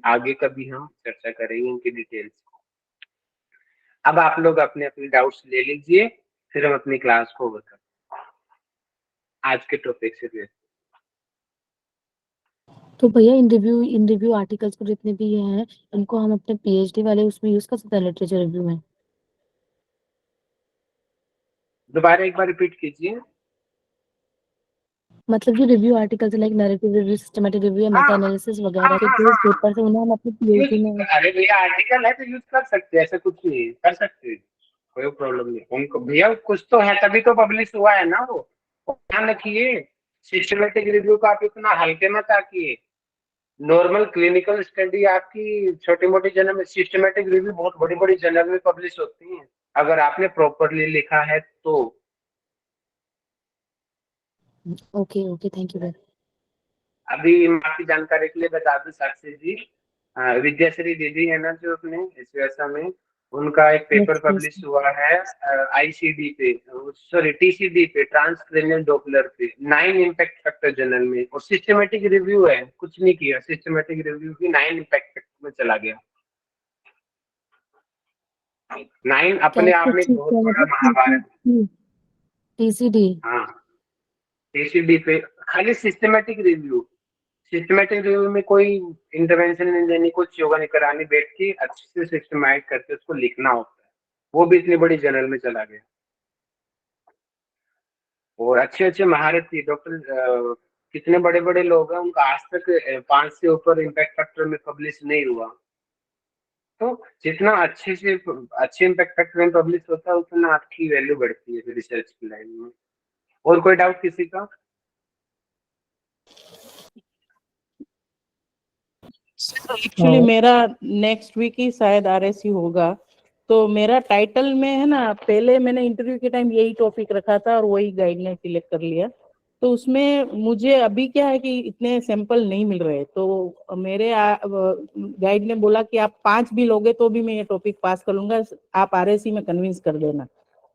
आगे कभी हम चर्चा करेंगे इनकी डिटेल्स को। अब आप लोग अपने अपने डाउट्स ले लीजिए, फिर हम अपनी क्लास को बताएं आज के टॉपिक से रिलेटेड। तो भैया इन रिव्यू आर्टिकल्स को जितने भी हैं इनको हम अपने पीएचडी वाले उसमें यूज कर सकते हैं लिटरेचर रिव्यू में? दोबारा एक बार रिपीट कीजिए। मतलब जो review articles like narrative review, systematic review या मेटा एनालिसिस वगैरह के जो पेपर से उन्हें हम अपने पीएचडी में। अरे भैया आर्टिकल है तो यूज कर सकते हैं, ऐसा कुछ नहीं है, कर सकते हैं, कोई प्रॉब्लम नहीं। उनको भैया कुछ तो है तभी तो पब्लिश हुआ है ना वो, ध्यान रखिए। सिस्टमेटिक रिव्यू को आप इतना हल्के मत आकिए। नॉर्मल क्लिनिकल स्टडी आपकी छोटी मोटी जर्नल में, सिस्टमेटिक रिव्यू बहुत बड़ी बड़ी जर्नल में पब्लिश होती है अगर आपने प्रॉपरली लिखा है तो। ओके ओके, थैंक यू भैया। अभी आपकी जानकारी के लिए बता दूं साक्षी जी, विद्याश्री दीदी है ना जो अपने एसवीएसएम में, उनका एक पेपर पब्लिश हुआ है आईसीडी पे, सॉरी टीसीडी पे, ट्रांसक्रेनियल डॉपलर पे, 9 इम्पैक्ट फैक्टर जर्नल में, और सिस्टमेटिक रिव्यू है, कुछ नहीं किया, सिस्टमेटिक रिव्यू की 9 इम्पैक्ट फैक्टर में चला गया। 9 अपने आप में एक बहुत बड़ा महाभारत। टीसीडी? हाँ, टीसीडी पे खाली सिस्टमेटिक रिव्यू, सिस्टमेटिक रिव्यू में कोई इंटरवेंशन नहीं देनी, कुछ योगा नहीं करानी, बैठ के अच्छे से सिस्टमाइज करके उसको लिखना होता है। वो भी इतनी बड़ी जर्नल में चला गया। और अच्छे अच्छे महारथी डॉक्टर कितने बड़े बड़े लोग हैं, उनका आज तक 5 से ऊपर इम्पैक्ट फैक्टर में पब्लिश नहीं हुआ। तो जितना अच्छे से अच्छे इम्पैक्ट फैक्टर में पब्लिश होता है उतना आपकी वैल्यू बढ़ती है रिसर्च की लाइन में। और कोई डाउट किसी का? एक्चुअली मेरा नेक्स्ट वीक ही शायद आरएससी होगा, तो मेरा टाइटल में है ना, पहले मैंने इंटरव्यू के टाइम यही टॉपिक रखा था और वही गाइडलाइन सिलेक्ट कर लिया, तो उसमें मुझे अभी क्या है कि इतने सैंपल नहीं मिल रहे, तो मेरे गाइड ने बोला कि आप 5 भी लोगे तो भी मैं ये टॉपिक पास कर लूंगा, आप RSC में कन्विंस कर देना,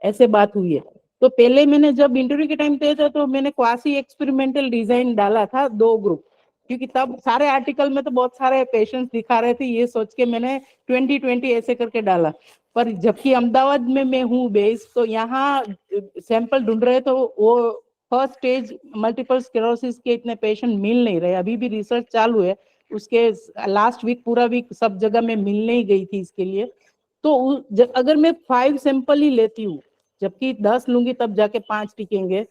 ऐसे बात हुई है। तो पहले मैंने जब इंटरव्यू के टाइम पे था तो मैंने क्वासी एक्सपेरिमेंटल डिजाइन डाला था 2 ग्रुप, क्योंकि तब सारे आर्टिकल में तो बहुत सारे पेशेंट्स दिखा रहे थे, ये सोच के मैंने 20-20 ऐसे करके डाला। पर जबकि अहमदाबाद में मैं हूँ बेस, तो यहाँ सैंपल ढूंढ रहे तो वो फर्स्ट स्टेज मल्टीपल स्क्लेरोसिस के इतने पेशेंट मिल नहीं रहे, अभी भी रिसर्च चालू है उसके। लास्ट वीक पूरा वीक सब जगह में मिलने ही गई थी इसके लिए। तो अगर मैं 5 सैंपल ही लेती हूँ, जबकि 10 लूंगी तब जाके 5 टिकेंगे,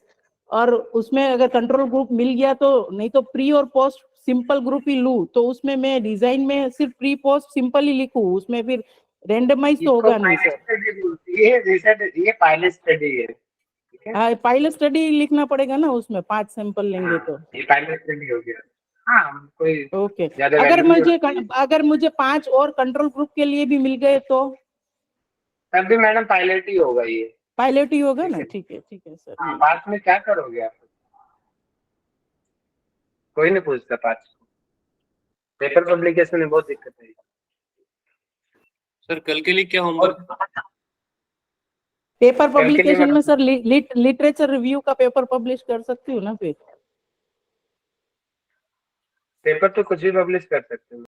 और उसमें अगर कंट्रोल ग्रुप मिल गया तो, नहीं तो प्री और पोस्ट सिंपल ग्रुप ही लूं, तो उसमें मैं डिजाइन में सिर्फ प्री पोस्ट सिंपल ही लिखूं, उसमें फिर रेंडमाइज तो होगा नहीं सर। ये पायलट स्टडी है, ठीक है। हाँ, पायलट स्टडी लिखना पड़ेगा ना उसमें, 5 सैंपल लेंगे तो। ये पायलट स्टडी हो गया। हाँ, कोई ओके, ज्यादा अगर value नहीं होती। अगर मुझे 5 और कंट्रोल ग्रुप के लिए भी मिल गए तो तब भी मैडम पायलट ही होगा ये। पायलट ही होगा ना, ठीक है। ठीक है सर। हाँ, पास में क्या करोगे आप? कोई नहीं पूछता पास। पेपर पब्लिकेशन में बहुत दिक्कत है। सर कल के लिए क्या होमवर्क? पेपर कल के लिए पब्लिकेशन में सर लिटरेचर रिव्यू का पेपर पब्लिश कर सकती हूँ ना फिर? पेपर तो कुछ भी पब्लिश कर सकते हो।